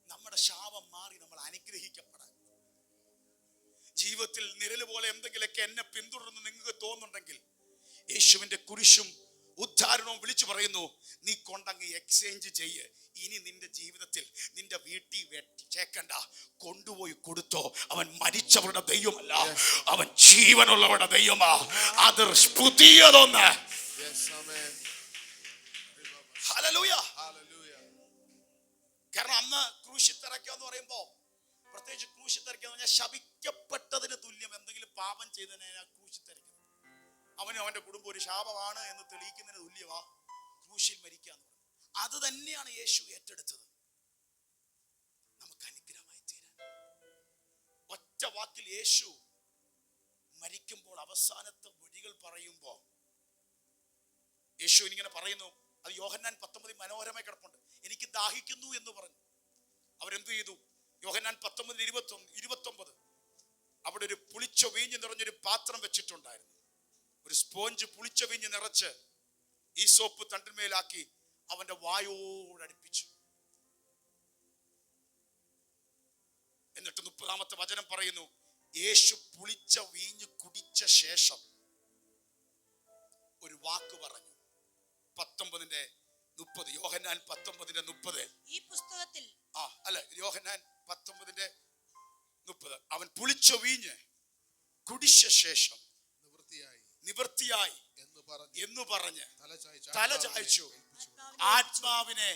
നമ്മുടെ ശാപം മാറി നമ്മൾ അനുഗ്രഹിക്കപ്പെടാൻ. ജീവിതത്തിൽ നിഴല് പോലെ എന്തെങ്കിലുമൊക്കെ എന്നെ പിന്തുടർന്ന് നിങ്ങൾക്ക് തോന്നുന്നുണ്ടെങ്കിൽ യേശുവിന്റെ കുരിശും ഉദ്ധാരണവും വിളിച്ചു പറയുന്നു, നീ കൊണ്ടങ്ങ് എക്സ്ചേഞ്ച് ചെയ്യ്. ഇനി നിന്റെ ജീവിതത്തിൽ നിന്റെ വീട്ടിൽ വെച്ചേക്കണ്ട, കൊണ്ടുപോയി കൊടുത്തോ. അവൻ മരിച്ചവരുടെ ദൈവമല്ല, അവൻ ജീവനുള്ളവരുടെ ദൈവമാ. അത് പുതിയതൊന്ന്. ഹല്ലേലൂയ. കാരണം അന്ന് ക്രൂശിത്തിറക്കുക എന്ന് പറയുമ്പോ, പ്രത്യേകിച്ച് ക്രൂശിത്തിറക്കുക എന്ന് പറഞ്ഞാൽ ശപിക്കപ്പെട്ടതിന് തുല്യം. എന്തെങ്കിലും പാപം ചെയ്തതിനെ ക്രൂശിത്തിറക്കുന്നത് അവനും അവന്റെ കുടുംബം ഒരു ശാപമാണ് എന്ന് തെളിയിക്കുന്നതിന് തുല്യമാ ക്രൂശിൽ മരിക്കുക എന്ന് പറയുന്നത്. അത് തന്നെയാണ് യേശു ഏറ്റെടുത്തത്, നമുക്ക് അനുഗ്രഹമായി തീരാൻ. ഒറ്റ വാക്കിൽ യേശു മരിക്കുമ്പോൾ അവസാനത്തെ വഴികൾ പറയുമ്പോ യേശു ഇങ്ങനെ പറയുന്നു. അത് യോഹന്നാൻ 19 മനോഹരമായി കിടപ്പുണ്ട്. എനിക്ക് ദാഹിക്കുന്നു എന്ന് പറഞ്ഞു. അവരെന്ത് ചെയ്തു? യോഹന്നാൻ 19:29 അവിടെ ഒരു പുളിച്ച വീഞ്ഞ് നിറഞ്ഞൊരു പാത്രം വെച്ചിട്ടുണ്ടായിരുന്നു. ഒരു സ്പോഞ്ച് പുളിച്ച വീഞ്ഞ് നിറച്ച് ഈ സോപ്പ് തണ്ടിന്മേലാക്കി അവന്റെ വായോടടുപ്പിച്ചു. എന്നിട്ട് 30-ാമത്തെ വചനം പറയുന്നു, യേശു പുളിച്ച വീഞ്ഞ് കുടിച്ച ശേഷം ഒരു വാക്ക് പറഞ്ഞു. 19:30, യോഹന്നാൻ 19:30. ഈ പുസ്തകത്തിൽ യോഹന്നാൻ 19:30. അവൻ പുളിച്ച വീഞ്ഞ് കുടിച്ച ശേഷം നിവൃത്തിയായി എന്ന് പറഞ്ഞ് തല ചായ്ച്ചു ആത്മാവിനെ.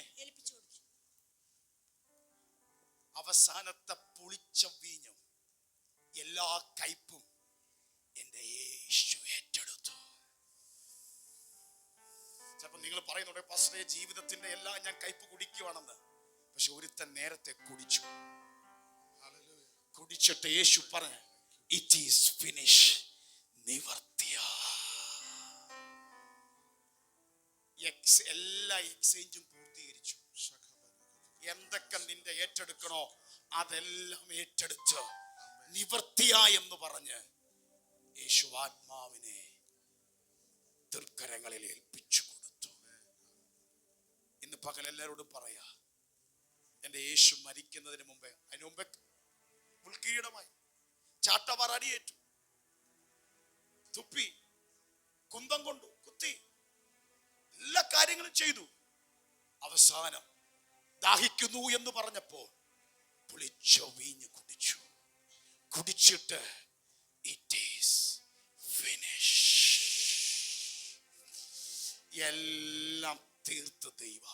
അവസാനത്തെ പുളിച്ച വീഞ്ഞും എല്ലാ കയ്പും എന്റെ യേശു ഏറ്റെടുത്തു. ചിലപ്പോൾ നിങ്ങൾ പറയുന്നുണ്ട് പാസ്റ്ററെ ജീവിതത്തിന്റെ എല്ലാം ഞാൻ കയ്പ് കുടിക്കുവാണെന്ന്. പക്ഷെ ഒരുത്തൻ നേരത്തെ കുടിച്ചിട്ട് യേശു പറഞ്ഞു ഇറ്റ് ഈസ് ഫിനിഷ്. നിവർത്തിയ എല്ലാ എക്സ്ചേഞ്ചും പൂർത്തീകരിച്ചു. എന്തൊക്കെ നിന്റെ ഏറ്റെടുക്കണോ അതെല്ലാം ഏറ്റെടുത്ത് നിവർത്തിയ എന്ന് പറഞ്ഞ് യേശു ആത്മാവിനെ തൃക്കരങ്ങളിൽ ഏൽപ്പിച്ചു കൊടുത്തു. ഇന്ന് പകൽ എല്ലാവരോടും പറയാ, എന്റെ യേശു മരിക്കുന്നതിന് മുമ്പേ, അതിനു മുമ്പേ മുൾക്കിരീടമായി, ചാട്ടവാർ അടിയേറ്റു, തുപ്പി, കുന്തം കൊണ്ടു കുത്തി, എല്ലാ കാര്യങ്ങളും ചെയ്തു. അവസാനം ദാഹിക്കുന്നു എന്ന് പറഞ്ഞപ്പോൾ പുളിച്ച വീഞ്ഞ് കുടിച്ചു. കുടിച്ചിട്ട് ഇറ്റ് ഈസ് ഫിനിഷ്. എല്ലാം തീർത്ത് ദൈവ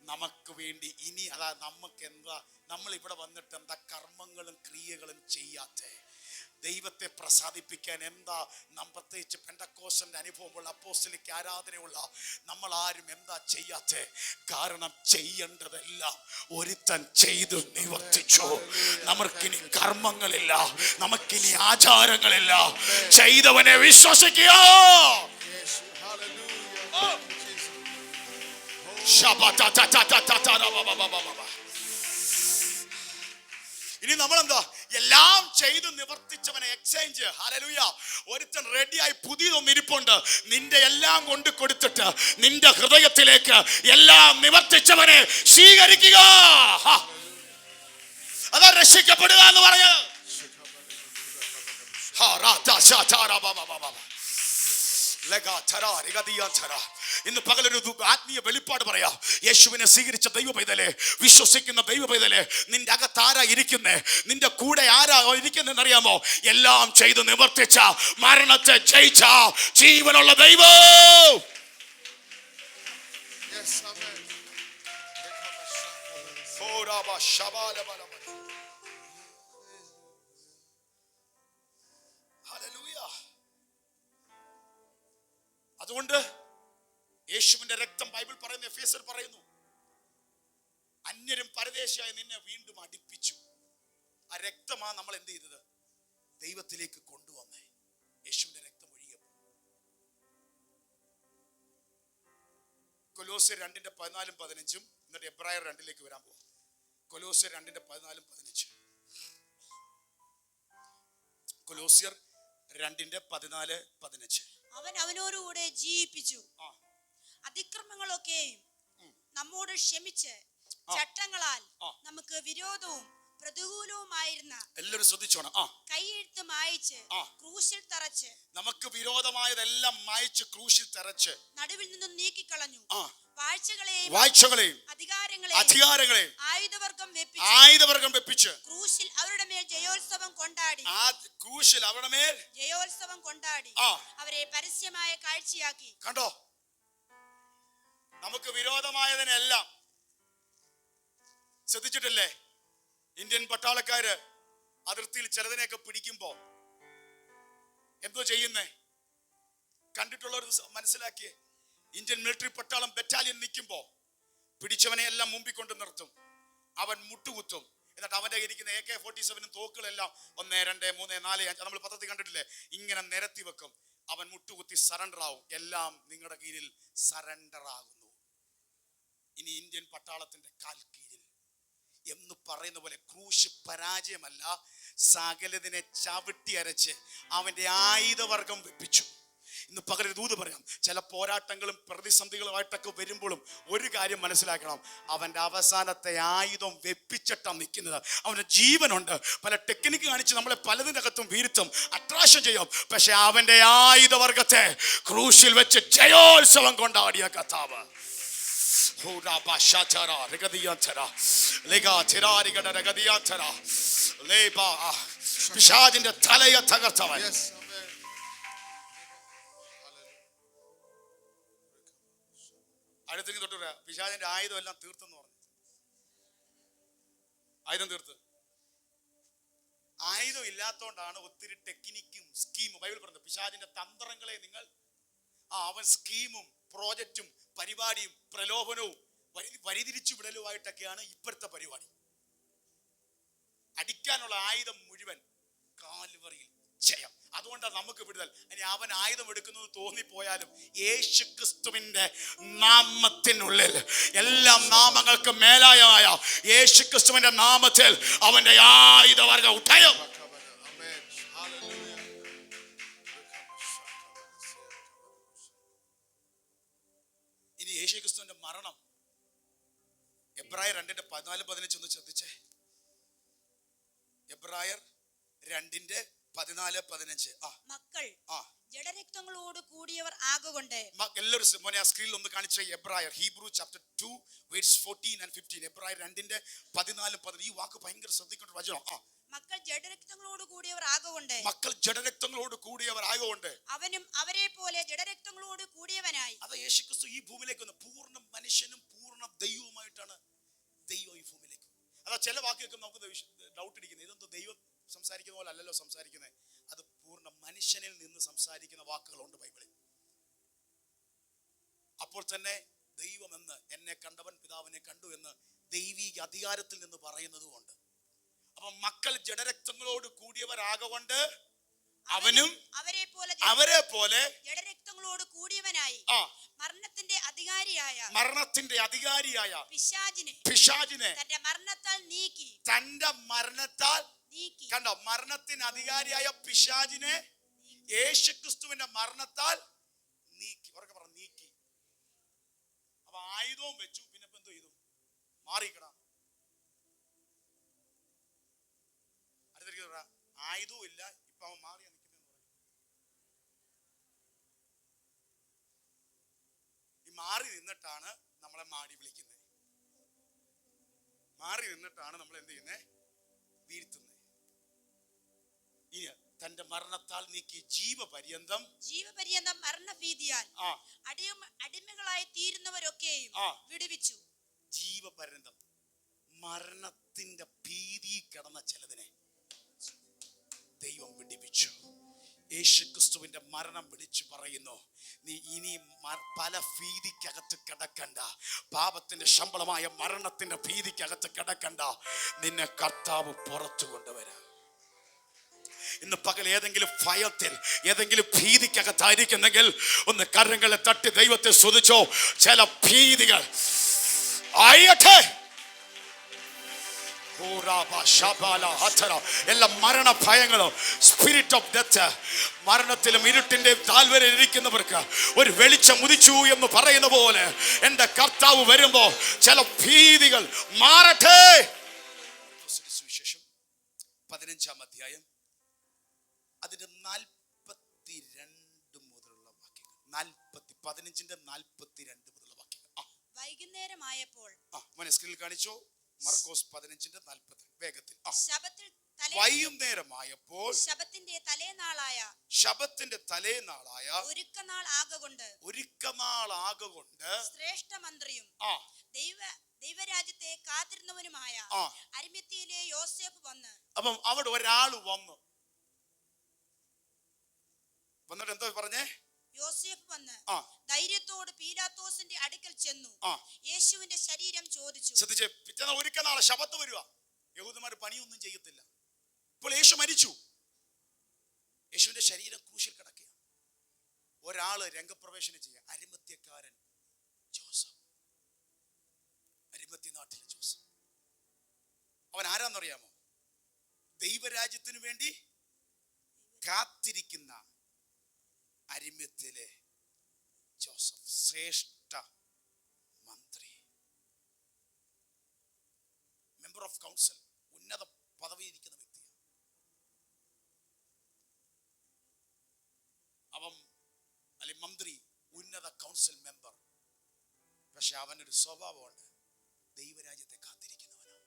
നമുക്ക് വേണ്ടി. ഇനി അതാ നമുക്ക് എന്താ, നമ്മൾ ഇവിടെ വന്നിട്ട് എന്താ കർമ്മങ്ങളും ക്രിയകളും ചെയ്യാത്ത? ദൈവത്തെ പ്രസാദിപ്പിക്കാൻ എന്താ പ്രത്യേകിച്ച് പെന്തക്കോസ്തലിന്റെ അനുഭവമുള്ള അപ്പോസ്തലിക ആരാധനയുള്ള നമ്മൾ ആരും എന്താ ചെയ്യാത്ത? കാരണം ചെയ്യേണ്ടതെല്ലാം ഒരുത്തൻ ചെയ്തു നിവർത്തിച്ചു. നമുക്കിനി കർമ്മങ്ങളില്ല, നമുക്കിനി ആചാരങ്ങളില്ല. ചെയ്തവനെ വിശ്വസിക്കുക. ഇനി നമ്മളെന്താ എല്ലാം ചെയ്തു നിവർത്തിച്ചവനെ എക്സ്ചേഞ്ച്. ഹല്ലേലൂയ. ഒരുത്തൻ റെഡിയായി പുതിയതൊന്നും ഇരിപ്പുണ്ട്. നിന്റെ എല്ലാം കൊണ്ട് കൊടുത്തിട്ട് നിന്റെ ഹൃദയത്തിലേക്ക് എല്ലാം നിവർത്തിച്ചവനെ സ്വീകരിക്കുക. അതാ രക്ഷിക്കപ്പെടുക എന്ന് പറഞ്ഞ്. ഇന്ന് പകലൊരു ആത്മീയ വെളിപ്പാട് പറയാം. യേശുവിനെ സ്വീകരിച്ച ദൈവ പൈതലേ, വിശ്വസിക്കുന്ന ദൈവ പൈതലേ, നിന്റെ അകത്ത് ആരാ ഇരിക്കുന്നേ? നിന്റെ കൂടെ ആരാ ഇരിക്കുന്നതെന്ന് അറിയാമോ? എല്ലാം ചെയ്ത് നിവർത്തിച്ച, മരണത്തെ ജയിച്ച ജീവനുള്ള ദൈവം. അതുകൊണ്ട് യേശുവിന്റെ രക്തം, ബൈബിൾ പറയുന്നു, എഫേസ്യർ പറയുന്നു, അന്യരും പരദേശിയായി നിന്നെ വീണ്ടും അടുപ്പിച്ചു. ആ രക്തമാ നമ്മൾ എന്ത് ചെയ്തത്? ദൈവത്തിലേക്ക് കൊണ്ടുവന്നേ. യേശുവിന്റെ രക്തം ഒഴുകിയപ്പോൾ. കൊലോസ്യർ 2:14-15. എന്നിട്ട് എബ്രായർ 2 വരാൻ പോവാം. കൊലോസ്യർ 2:14-15. കൊലോസ്യർ 2:14-15. അവൻ അവനോടുകൂടെ ജീവിപ്പിച്ചു, അതിക്രമങ്ങളൊക്കെയും നമ്മോട് ക്ഷമിച്ച്, ചട്ടങ്ങളാൽ നമുക്ക് വിരോധവും പ്രതികൂലവുമായിരുന്ന എല്ലാവരും ശ്രദ്ധിച്ചോണം. കൈയെഴുത്ത് മായിച്ച് ക്രൂശിൽ തറച്ച്, നമുക്ക് വിരോധമായതെല്ലാം മായിച്ച് ക്രൂശിൽ തറച്ച് നടുവിൽ നിന്നും നീക്കിക്കളഞ്ഞു. വാഴ്ചകളെയും അധികാരങ്ങളെയും ആയുധവർഗം വെപ്പിച്ച് ക്രൂശിൽ അവരുടെ മേൽ ജയോത്സവം കൊണ്ടാടി. ക്രൂശിൽ അവരുടെ മേൽ ജയോത്സവം കൊണ്ടാടി അവരെ പരസ്യമായ കാഴ്ചയാക്കി. കണ്ടോ? നമുക്ക് വിരോധമായതിനെല്ലാം ശ്രദ്ധിച്ചിട്ടില്ലേ? ഇന്ത്യൻ പട്ടാളക്കാര് അതിർത്തിയിൽ ചിലതിനെയൊക്കെ പിടിക്കുമ്പോ എന്തോ ചെയ്യുന്നേ? കണ്ടിട്ടുള്ളവർ മനസ്സിലാക്കിയേ. ഇന്ത്യൻ മിലിറ്ററി പട്ടാളം ബറ്റാലിയൻ നിൽക്കുമ്പോ പിടിച്ചവനെ എല്ലാം മുമ്പിൽ കൊണ്ട് നിർത്തും. അവൻ മുട്ടുകുത്തും. എന്നിട്ട് അവന്റെ ഇരിക്കുന്ന AK-47 തോക്കുകളെല്ലാം 1, 2, 3, 4, 5 നമ്മൾ പത്രത്തിൽ കണ്ടിട്ടില്ലേ? ഇങ്ങനെ നിരത്തി വെക്കും. അവൻ മുട്ടുകുത്തി സറണ്ടർ ആവും. എല്ലാം നിങ്ങളുടെ കീഴിൽ സറണ്ടർ ആകുന്നു. ഇനി ഇന്ത്യൻ പട്ടാളത്തിന്റെ കാൽ കീഴിൽ എന്ന് പറയുന്ന പോലെ ക്രൂശ് പരാജയമല്ല, സകലതിനെ ചവിട്ടി അരച്ച് അവന്റെ ആയുധവർഗം വെപ്പിച്ചു. ഇന്ന് പകരം ദൂത് പറയാം. ചില പോരാട്ടങ്ങളും പ്രതിസന്ധികളുമായിട്ടൊക്കെ വരുമ്പോഴും ഒരു കാര്യം മനസ്സിലാക്കണം, അവന്റെ അവസാനത്തെ ആയുധം വെപ്പിച്ചിട്ടാണ് നിൽക്കുന്നത്. അവന്റെ ജീവനുണ്ട്. പല ടെക്നിക്ക് കാണിച്ച് നമ്മളെ പലതിനകത്തും വീഴ്ത്തും, അട്രാക്ഷൻ ചെയ്യും. പക്ഷെ അവന്റെ ആയുധവർഗത്തെ ക്രൂശിൽ വെച്ച് ജയോത്സവം കൊണ്ടാടിയ കർത്താവ്. പിശാചിന്റെ തലയെ തകർത്തവൻ. അടുത്തേക്ക് തൊട്ട് പിശാചിന്റെ ആയുധം എല്ലാം തീർത്തെന്ന് പറഞ്ഞു. ആയുധം തീർത്ത്. ആയുധം ഇല്ലാത്തോണ്ടാണ് ഒത്തിരി ടെക്നിക്കും സ്കീമും. ബൈബിൾ പറഞ്ഞത് പിശാചിന്റെ തന്ത്രങ്ങളെ നിങ്ങൾ അവൻ സ്കീമും പ്രോജക്റ്റും പരിപാടിയും പ്രലോഭനവും വഴിതിരിച്ചു വിടലുമായിട്ടൊക്കെയാണ് ഇപ്പോഴത്തെ പരിപാടി. അടിക്കാനുള്ള ആയുധം മുഴുവൻ കാൽവറിയിൽ ജയം. അതുകൊണ്ടാണ് നമുക്ക് വിടുതൽ. ഇനി അവൻ ആയുധം എടുക്കുന്നത് തോന്നിപ്പോയാലും യേശു ക്രിസ്തുവിന്റെ നാമത്തിനുള്ളിൽ, എല്ലാ നാമങ്ങൾക്കും മേലായ യേശു ക്രിസ്തുവിന്റെ നാമത്തിൽ അവന്റെ ആയുധവർഗ ഉഠയം. ഇനി യേശു ക്രിസ്തുവിന്റെ മരണം എബ്രായർ 2:14-15 ഒന്ന് ശ്രദ്ധിച്ചേ. എബ്രായർ 2:14-15. മക്കൾ ജഡരക്തങ്ങളോട് കൂടിയവർ ആകൊണ്ട് എല്ലാവരും മോനെ ആ സ്ക്രീനിൽ ഒന്ന് കാണിച്ച എബ്രായർ ഹീബ്രു ചാപ്റ്റർ 2 വേഴ്സ് 14 and 15. എബ്രായർ 2:14-15. ഈ വാക്ക് ഭയങ്കര ശ്രദ്ധിക്കേണ്ട വചനം. മക്കൾ ജഡരക്തങ്ങളോട് കൂടിയവർ ആകൊണ്ട്, മക്കൾ ജഡരക്തങ്ങളോട് കൂടിയവർ ആകൊണ്ട് അവനും അവരെ പോലെ ജഡരക്തങ്ങളോട് കൂടിയവനായി. അത് യേശുക്രിസ്തു ഈ ഭൂമിയിലേക്ക് വന്ന് പൂർണ്ണ മനുഷ്യനും പൂർണ്ണ ദൈവവുമായിട്ടാണ് ദൈവം ഈ ഭൂമിയിലേക്ക്. അതാ ചില വാക്കുകൾ നമുക്ക് ഡൗട്ട് ഇരിക്കുന്നത്, ഇതൊന്നും ദൈവം സംസാരിക്കുന്ന പോലെ അല്ലല്ലോ സംസാരിക്കുന്നത്. അത് പൂർണ്ണ മനുഷ്യനിൽ നിന്ന് സംസാരിക്കുന്ന വാക്കുകളുണ്ട് ബൈബിളിൽ. അപ്പോൾ തന്നെ ദൈവമെന്ന് എന്നെ കണ്ടവൻ പിതാവിനെ കണ്ടു എന്ന് ദൈവിക അധികാരത്തിൽ നിന്ന് പറയുന്നതുകൊണ്ട്. അപ്പൊ മക്കൾ ജഡരക്തങ്ങളോട് കൂടിയവരാകൊണ്ട് അവനും അവരെ പോലെ ജഡരക്തങ്ങളോട് കൂടിയവനായി മരണത്തിന്റെ അധികാരിയായ പിശാചിനെ തന്റെ മരണത്താൽ നീക്കി. കണ്ടോ, മരണത്തിന് അധികാരിയായ പിശാചിനെ യേശുക്രിസ്തുവിന്റെ മരണത്താൽ നീക്കി. ഉറക്കെ പറ, നീക്കി. അപ്പൊ ആയുധവും വെച്ചു. പിന്നെ എന്തോ ചെയ്തു? മാറിക്കടാ. അടുത്തിരിക്കുന്ന ആയുധവും ഇല്ല, ഇപ്പൊ അവൻ മാറിയാ നിൽക്കുന്നതെന്ന് പറഞ്ഞു. ഈ മാറി നിന്നിട്ടാണ് നമ്മളെ മാടി വിളിക്കുന്നത്. മാറി നിന്നിട്ടാണ് നമ്മൾ എന്ത് ചെയ്യുന്നത്? വീഴ്ത്തുന്നത്. ഇനി തന്റെ മരണത്താൽ നീക്കി ജീവപര്യന്തം മരണഭീതിയാൽ അടിമകളായി തീരുന്നവരൊക്കെയും വിടുവിച്ചു. ജീവപര്യന്തം മരണത്തിന്റെ ഭീതി കിടന്ന ചിലതിനെ ദൈവം വിടുവിച്ചു. യേശുക്രിസ്തുവിന്റെ മരണം വിളിച്ചു പറയുന്നു, നീ ഇനി പല ഭീതിക്കകത്ത് കിടക്കണ്ട. പാപത്തിന്റെ ശമ്പളമായ മരണത്തിന്റെ ഭീതിക്കകത്ത് കിടക്കണ്ട. നിന്നെ കർത്താവ് പുറത്തു കൊണ്ടുവരാം. ഇന്ന് പകൽ ഏതെങ്കിലും ഭയത്തിൽ, ഏതെങ്കിലും ഭീതിക്കകത്തായിരിക്കുന്നെങ്കിൽ ഒന്ന് കരങ്ങളെ തട്ടി ദൈവത്തെ സ്തുതിച്ചോ. ചില ഭീതികൾ ആയട്ടെ, എല്ലാ മരണ ഭയങ്ങളും, സ്പിരിറ്റ് ഓഫ് ഡെത്ത്, മരണത്തിലും ഇരുട്ടിന്റെയും താഴ്വരയിൽ ഇരിക്കുന്നവർക്ക് ഒരു വെളിച്ചം ഉദിച്ചു എന്ന് പറയുന്ന പോലെ എന്റെ കർത്താവ് വരുമ്പോ ചില ഭീതികൾ മാറട്ടെ. സുവിശേഷം 15-ാം അധ്യായം അതിന്റെ 42 മുതലുള്ള വാക്യങ്ങൾ. 15-ന്റെ 42 മുതലുള്ള വാക്യങ്ങൾ. വൈകുന്നേരമായപ്പോൾ സ്ക്രീനിൽ കാണിച്ചോ. മർക്കോസ് 15-ന്റെ 40 വേഗത്തിൽ. വൈകുന്നേരമായപ്പോൾ ശബത്തിന്റെ തലേനാളായ ഒരുക്കനാൾ ആകൊണ്ട് ശ്രേഷ്ഠമന്ത്രിയും ദൈവരാജ്യത്തെ കാത്തിരുന്നവനുമായ അരിമത്യയിലെ യോസേഫ് വന്ന്. അപ്പം അവിടെ ഒരാൾ വന്നിട്ട് എന്തോ പറഞ്ഞേ? യോസേഫ് വന്ന് ധൈര്യത്തോട് പീലാത്തോസിന്റെ അടുക്കൽ ചെന്നു യേശുവിന്റെ ശരീരം ചോദിച്ചു. ശ്രദ്ധിച്ചേ, പിറ്റേന്ന് ഒരുക്കനാളെ ശബത്ത് വരുക. യഹൂദന്മാർ പണിയൊന്നും ചെയ്യത്തില്ല. ഇപ്പോൾ യേശു മരിച്ചു. യേശുവിന്റെ ശരീരം ക്രൂശിൽ കിടക്കുക. ഒരാള് രംഗപ്രവേശനം ചെയ്യുക. അരിമത്യക്കാരൻ ജോസഫ്, അരിമത്യ നാട്ടിലെ ജോസഫ്. അവൻ ആരാന്നറിയാമോ? ദൈവരാജ്യത്തിന് വേണ്ടി കാത്തിരിക്കുന്ന അരിമത്യയിലെ ജോസഫ് ശ്രേഷ്ഠ മന്ത്രി, മെമ്പർ ഓഫ് കൗൺസിൽ, ഉന്നത പദവിയിരിക്കുന്ന വ്യക്തിയാണ്. അവൻ അല്ലെങ്കിൽ മന്ത്രി, ഉന്നത കൗൺസിൽ മെമ്പർ. പക്ഷെ അവനൊരു സ്വഭാവമുണ്ട്, ദൈവരാജ്യത്തെ കാത്തിരിക്കുന്നവനാണ്.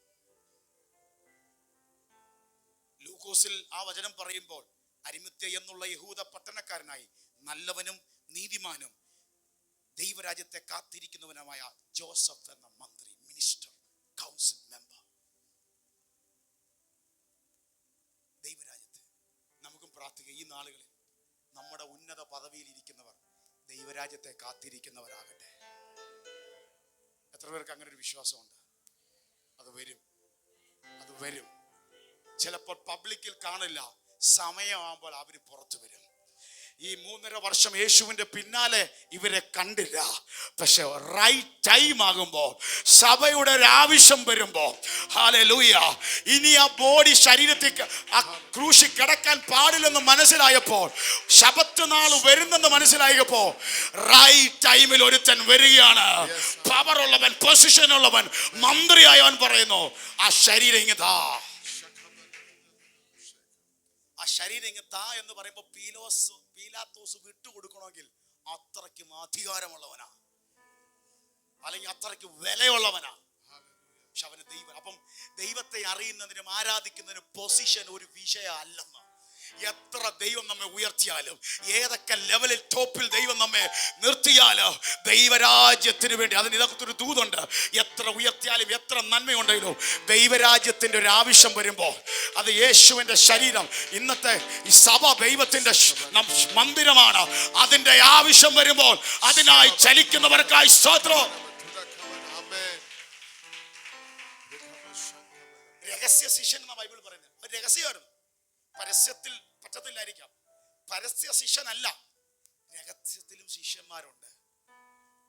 ലൂക്കോസിൽ ആ വചനം പറയുമ്പോൾ അരിമത്യ എന്നുള്ള യഹൂദ പട്ടണക്കാരനായി നല്ലവനും നീതിമാനും ദൈവരാജ്യത്തെ കാത്തിരിക്കുന്നവനുമായ ജോസഫ് എന്ന മന്ത്രി, മിനിസ്റ്റർ, കൗൺസിൽ മെമ്പർ, ദൈവരാജ്യത്തെ. നമുക്കും പ്രാർത്ഥിക്കുക, ഈ നാളുകളിൽ നമ്മുടെ ഉന്നത പദവിയിൽ ഇരിക്കുന്നവർ ദൈവരാജ്യത്തെ കാത്തിരിക്കുന്നവരാകട്ടെ. എത്ര പേർക്ക് അങ്ങനെ ഒരു വിശ്വാസമുണ്ട്? അത് വരും, അത് വരും. ചിലപ്പോൾ പബ്ലിക്കിൽ കാണില്ല, സമയമാകുമ്പോൾ അവര് പുറത്തു വരും. ഈ 3.5 വർഷം യേശുവിന്റെ പിന്നാലെ ഇവരെ കണ്ടില്ല. പക്ഷെ റൈറ്റ് ടൈം ആകുമ്പോൾ, സഭയുടെ ഒരു ആവശ്യം വരുമ്പോൾ, ഹല്ലേലൂയ, ഇനി ആ ബോഡി ശരീരത്തിൽ ആ ക്രൂശിൽ കിടക്കാൻ പാടില്ലെന്ന് മനസ്സിലായപ്പോൾ, ശബത്ത് നാൾ വരുന്നെന്ന് മനസ്സിലായപ്പോൾ, റൈറ്റ് ടൈമിൽ ഒരുത്തൻ വരികയാണ്. പവർ ഉള്ളവൻ, പൊസിഷൻ ഉള്ളവൻ, മന്ത്രിയായവൻ പറയുന്നു, ആ ശരീരം ഇങ്ങതാ, ആ ശരീരം ഇങ്ങത്താ എന്ന് പറയുമ്പോൾ പീലാത്തോസ് വിട്ടുകൊടുക്കണമെങ്കിൽ അത്രയ്ക്കും അധികാരമുള്ളവനാ, അല്ലെങ്കിൽ അത്രയ്ക്ക് വിലയുള്ളവനാ. പക്ഷെ അവന് ദൈവം, അപ്പം ദൈവത്തെ അറിയുന്നതിനും ആരാധിക്കുന്നതിനും പൊസിഷൻ ഒരു വിഷയം അല്ലെന്ന്. എത്ര ദൈവം നമ്മെ ഉയർത്തിയാലും, ഏതൊക്കെ ലെവലിൽ ടോപ്പിൽ ദൈവം നമ്മെ നിർത്തിയാലും, ദൈവരാജ്യത്തിന് വേണ്ടി, അതിന് ഇതൊക്കെ ഒരു ദൂതുണ്ട്. എത്ര ഉയർത്തിയാലും, എത്ര നന്മയുണ്ടെങ്കിലും ദൈവരാജ്യത്തിന്റെ ഒരു ആവശ്യം വരുമ്പോൾ, അത് യേശുവിന്റെ ശരീരം, ഇന്നത്തെ ഈ സഭ ദൈവത്തിന്റെ മന്ദിരമാണ്. അതിന്റെ ആവശ്യം വരുമ്പോൾ അതിനായി ചലിക്കുന്നവർക്കായി സ്തോത്രം. രഹസ്യ ശിഷ്യൻ എന്ന ബൈബിൾ പറയുന്നത് ഒരു രഹസ്യമായിരുന്നു. പരസ്യത്തിൽ പറ്റത്തില്ലായിരിക്കാം, പരസ്യ ശിഷ്യനല്ല, രഹസ്യത്തിലും ശിഷ്യന്മാരുണ്ട്.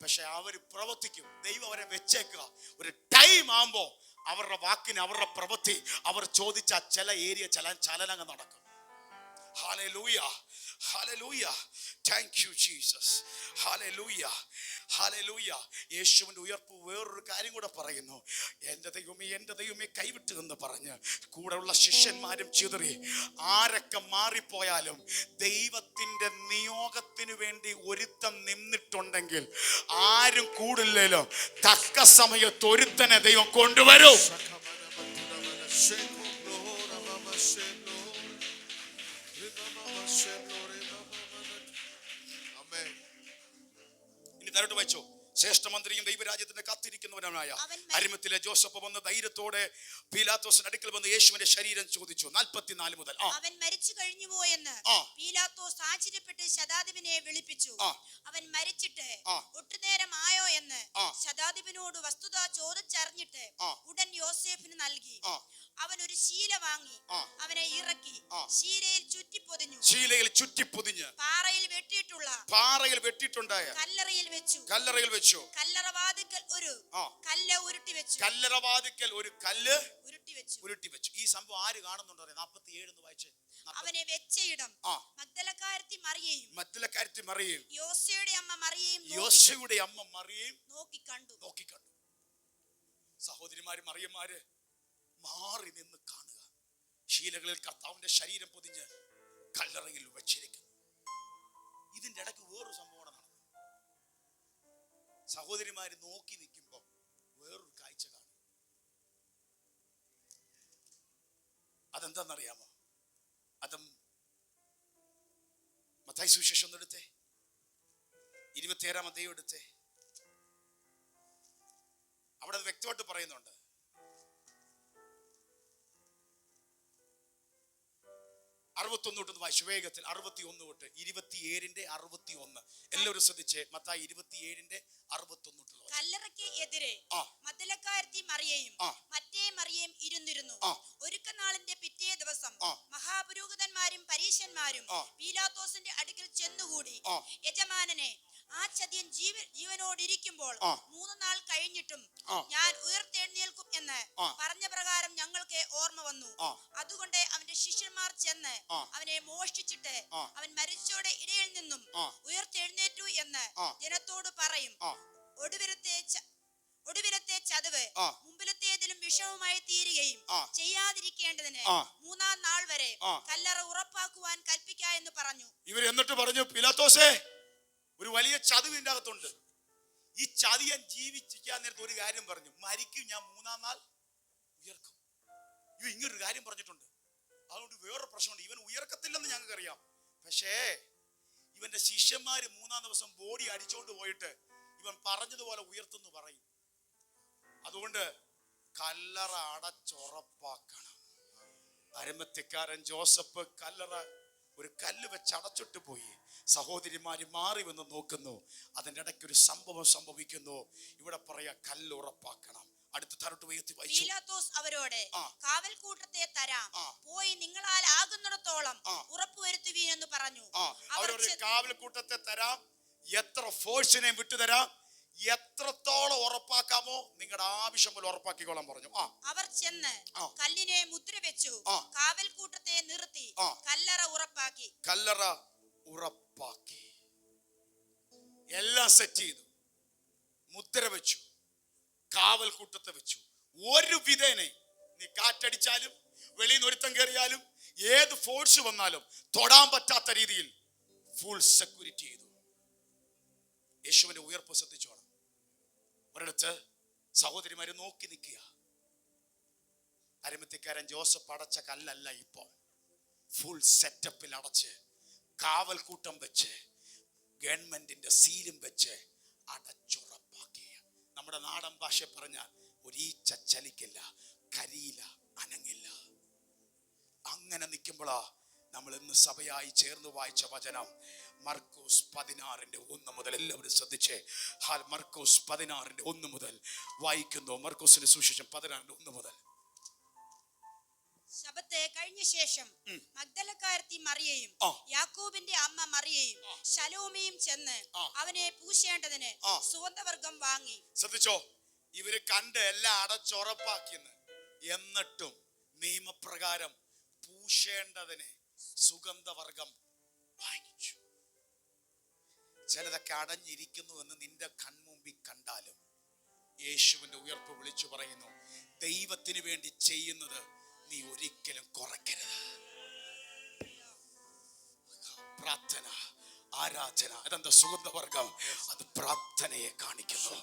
പക്ഷെ അവർ പ്രവർത്തിക്കും, ദൈവം അവരെ വെച്ചേക്കുക. ഒരു ടൈം ആകുമ്പോൾ അവരുടെ വാക്കിന്, അവരുടെ പ്രവൃത്തി, അവർ ചോദിച്ച ചില ഏരിയ ചലനങ്ങൾ നടക്കും. Hallelujah, hallelujah, thank you Jesus, hallelujah, hallelujah. യേശുവിന്റെ ഉയർപ്പ് വേറൊരു കാര്യം കൂടെ പറയുന്നു. എൻ്റെ ദൈവമേ കൈവിട്ടു എന്ന് പറഞ്ഞ് കൂടെയുള്ള ശിഷ്യന്മാരും ചിതറി. ആരൊക്കെ മാറിപ്പോയാലും ദൈവത്തിന്റെ നിയോഗത്തിന് വേണ്ടി ഒരുത്തം നിന്നിട്ടുണ്ടെങ്കിൽ, ആരും കൂടില്ലല്ലോ, തക്ക സമയത്ത് ഒരുത്തനെ ദൈവം കൊണ്ടുവരും. ഇനി തരോട്ട് വായിച്ചോ. ശ്രേഷ്ഠമന്ത്രിയും ദൈവരാജ്യത്തിന്റെ കാത്തിരിക്കുന്നവനായ അരിമത്തിലെ ജോസഫ് വന്ന് ധൈര്യത്തോടെ പീലാത്തോസിന്റെ അടുക്കൽ വന്ന് യേശുവിന്റെ ശരീരം ചോദിച്ചു. 44 മുതൽ. അവൻ മരിച്ചു കഴിഞ്ഞുവോ എന്ന് പീലാത്തോസ് ആശ്ചര്യപ്പെട്ട് ശതാധിപനെ വിളിപ്പിച്ചു. അവൻ മരിച്ചിട്ട് ഒട്ടുനേരം ആയോ എന്ന് ശതാധിപനോട് വസ്തുത ചോദിച്ചറിഞ്ഞിട്ട് ഉടൻ യോസേഫിന് നൽകി. അവൻ ഒരു ശീല വാങ്ങി അവനെ ഇറക്കി ശീലയിൽ ചുറ്റിപ്പൊതിഞ്ഞ് പാറയിൽ വെട്ടിയിട്ടുണ്ടായ കല്ലറയിൽ വെച്ചു. കല്ലറവാതിക്കൽ ഒരു കല്ല് ഉരുട്ടി വെച്ചു. ഈ സംഭവം ആര് കാണുന്നുണ്ടോ? 47 വായിച്ചേ. അവനെ വെച്ച ഇടം മഗ്ദലക്കാരത്തി മറിയയും യോസയുടെ അമ്മ മറിയയും നോക്കി കണ്ടു. സഹോദരിമാര്, മറിയന്മാര് മാറി നിന്ന് കാണുക. ശീലകളിൽ കർത്താവിന്റെ ശരീരം പൊതിഞ്ഞ് കല്ലറയിൽ വെച്ചിരിക്കുന്നു. ഇതിന്റെ ഇടയ്ക്ക് വേറൊരു സംഭവം നടന്നു. സഹോദരിമാര് നോക്കി നിൽക്കുമ്പോ വേറൊരു കാഴ്ച കാണും. അതെന്താണെന്നറിയാമോ? അതും മത്തായി സുവിശേഷം ഒന്ന് എടുത്തേ, 27-ാം അധ്യായം എടുത്തേ. അവിടെ അത് വ്യക്തമായിട്ട് പറയുന്നുണ്ട്. വായിച്ചു വേഗത്തിൽ. 61 തൊട്ട് 27-ന്റെ 61. എല്ലാവരും ശ്രദ്ധിച്ചേ. മത്തായി 27-ന്റെ 61. കല്ലറയ്ക്ക് എതിരെ മഗ്ദലക്കാരത്തി മറിയയും മറ്റേ മറിയയും ഇരുന്നിരുന്നു. ഒരുക്കനാളിന്റെ പിറ്റേ ദിവസം മഹാപുരോഹിതന്മാരും പരീശന്മാരും പീലാത്തോസിന്റെ അടുക്കൽ ചെന്നുകൂടി. യജമാനനെ, ആ ചതിയൻ ജീവനോടിരിക്കുമ്പോൾ 3 നാൾ കഴിഞ്ഞിട്ടും ഞാൻ ഉയർത്തെഴുന്നേൽക്കും എന്ന് പറഞ്ഞ പ്രകാരം ഞങ്ങൾക്ക് ഓർമ്മ വന്നു. അതുകൊണ്ട് അവന്റെ ശിഷ്യന്മാർ ചെന്ന് അവനെ മോഷ്ടിച്ചിട്ട് അവൻ മരിച്ചവരുടെ ഇടയിൽ നിന്നും ഉയർത്തെഴുന്നേറ്റു എന്ന് ജനത്തോട് പറയും. ഒടുവിലത്തെ ചതവ് മുമ്പിലത്തേതിലും വിഷമമായി തീരുകയും ചെയ്യാതിരിക്കേണ്ടതിന് 3-ാം നാൾ വരെ കല്ലറ ഉറപ്പാക്കുവാൻ കൽപ്പിക്ക എന്ന് പറഞ്ഞു. ഇവർ എന്നിട്ട് പറഞ്ഞു, പിലാത്തോസേ, ഒരു വലിയ ചതിവ് ഇതിന്റെ അകത്തുണ്ട്. ഈ ചതിയൻ ജീവിച്ചിരിക്കാൻ നേരത്തെ ഒരു കാര്യം പറഞ്ഞു, മരിക്കും ഞാൻ 3-ാം നാൾ ഉയർക്കും. ഇവ ഇങ്ങനൊരു കാര്യം പറഞ്ഞിട്ടുണ്ട്. അതുകൊണ്ട് വേറൊരു പ്രശ്നമുണ്ട്. ഇവൻ ഉയർക്കത്തില്ലെന്ന് ഞങ്ങൾക്ക് അറിയാം. പക്ഷേ ഇവന്റെ ശിഷ്യന്മാര് 3-ാം ദിവസം ബോഡി അടിച്ചോണ്ട് പോയിട്ട് ഇവൻ പറഞ്ഞതുപോലെ ഉയർത്തുന്നു പറയും. അതുകൊണ്ട് കല്ലറ അടച്ചുറപ്പാക്കണം. അരിമത്യക്കാരൻ ജോസഫ് കല്ലറ ഒരു കല്ല് വെച്ച് അടച്ചിട്ട് പോയി. സഹോദരിമാര് മാറി വന്ന് നോക്കുന്നു. അതിൻ്റെ ഇടയ്ക്ക് ഒരു സംഭവം സംഭവിക്കുന്നു. ഇവിടെ പറയാ കല്ല് ഉറപ്പാക്കണം. അടുത്ത തരട്ട് ഉയർത്തി വായിച്ചു. പീലാത്തോസ് അവരോട്, കാവൽക്കൂട്ടത്തെ തരാം, പോയി നിങ്ങളാൽ ആകുന്നിടത്തോളം ഉറപ്പുവരുത്തുവീൻ എന്ന് പറഞ്ഞു. അവരോട് കാവൽക്കൂട്ടത്തെ തരാം, എത്ര ഫോഴ്സിനെയും വിട്ടുതരാം, എത്രത്തോളം ഉറപ്പാക്കാമോ നിങ്ങളുടെ ആവശ്യം പോലെ ഉറപ്പാക്കിക്കോളാൻ പറഞ്ഞു. അവർ ചെന്ന് കല്ലിനെ മുദ്ര വെച്ചു, കാവൽക്കൂട്ടത്തെ നിർത്തി കല്ലറ ഉറപ്പാക്കി. കല്ലറ ഉറപ്പാക്കി, എല്ലാം സെറ്റ് ചെയ്തു, മുദ്ര വെച്ചു, കാവൽക്കൂട്ടത്തെ വെച്ചു. ഒരു വിധേനെ നീ കാറ്റടിച്ചാലും വെളിയിൽ നിന്ന് ഒരുത്തം കയറിയാലും ഏത് ഫോഴ്സ് വന്നാലും തൊടാൻ പറ്റാത്ത രീതിയിൽ ഫുൾ സെക്യൂരിറ്റി ചെയ്തു. യേശുവിന്റെ ഉയർപ്പ് ശ്രദ്ധിച്ചോണം. ഒരിടത്ത് സഹോദരിമാര് നോക്കി നിൽക്കുക. അരിമത്യക്കാരൻ ജോസഫ് അടച്ച കല്ലല്ല, ഇപ്പൊ ഫുൾ സെറ്റപ്പിൽ അടച്ച് കാവൽക്കൂട്ടം വെച്ച് ഗവൺമെന്റിന്റെ സീലും വെച്ച് അടച്ചുറപ്പാക്കി. നമ്മുടെ നാടൻ ഭാഷ പറഞ്ഞാൽ ഒരീച്ച ചലിക്കില്ല, കരിയില, അനങ്ങില്ല. അങ്ങനെ നിൽക്കുമ്പോഴാ നമ്മൾ ഇന്ന് സഭയായി ചേർന്ന് വായിച്ച വചനം മർക്കോസ് 16:1 മുതൽ. എല്ലാവരും ശ്രദ്ധിച്ചേ. മർക്കോസ് 16:1 മുതൽ വായിക്കുന്നു. മർക്കോസിന്റെ സുവിശേഷം 16:1 മുതൽ. ശബത്ത് കഴിഞ്ഞ ശേഷം മഗ്ദലക്കാരത്തി മറിയയും യാക്കോബിന്റെ അമ്മ മറിയയും ശലോമയും ചെന്ന് അവനെ പൂശേണ്ടതിന് സുഗന്ധവർഗം വാങ്ങി. ശ്രദ്ധിച്ചോ, ഇവര് കണ്ട് എല്ലാം അടച്ചുറപ്പാക്കിയെന്ന്. എന്നിട്ടും നിയമപ്രകാരം പൂശേണ്ടതിന് സുഗന്ധവർഗം വാങ്ങിച്ചു. ചിലതൊക്കെ അടഞ്ഞിരിക്കുന്നു എന്ന് നിന്റെ കൺമുമ്പിൽ കണ്ടാലും യേശുവിന്റെ ഉയർപ്പ് വിളിച്ചു പറയുന്നു, ദൈവത്തിന് വേണ്ടി ചെയ്യുന്നത് നീ ഒരിക്കലും കുറയ്ക്കരുത്. പ്രാർത്ഥന, ആരാധന, അതെന്താ സുഗന്ധവർഗം? അത് പ്രാർത്ഥനയെ കാണിക്കുന്നു.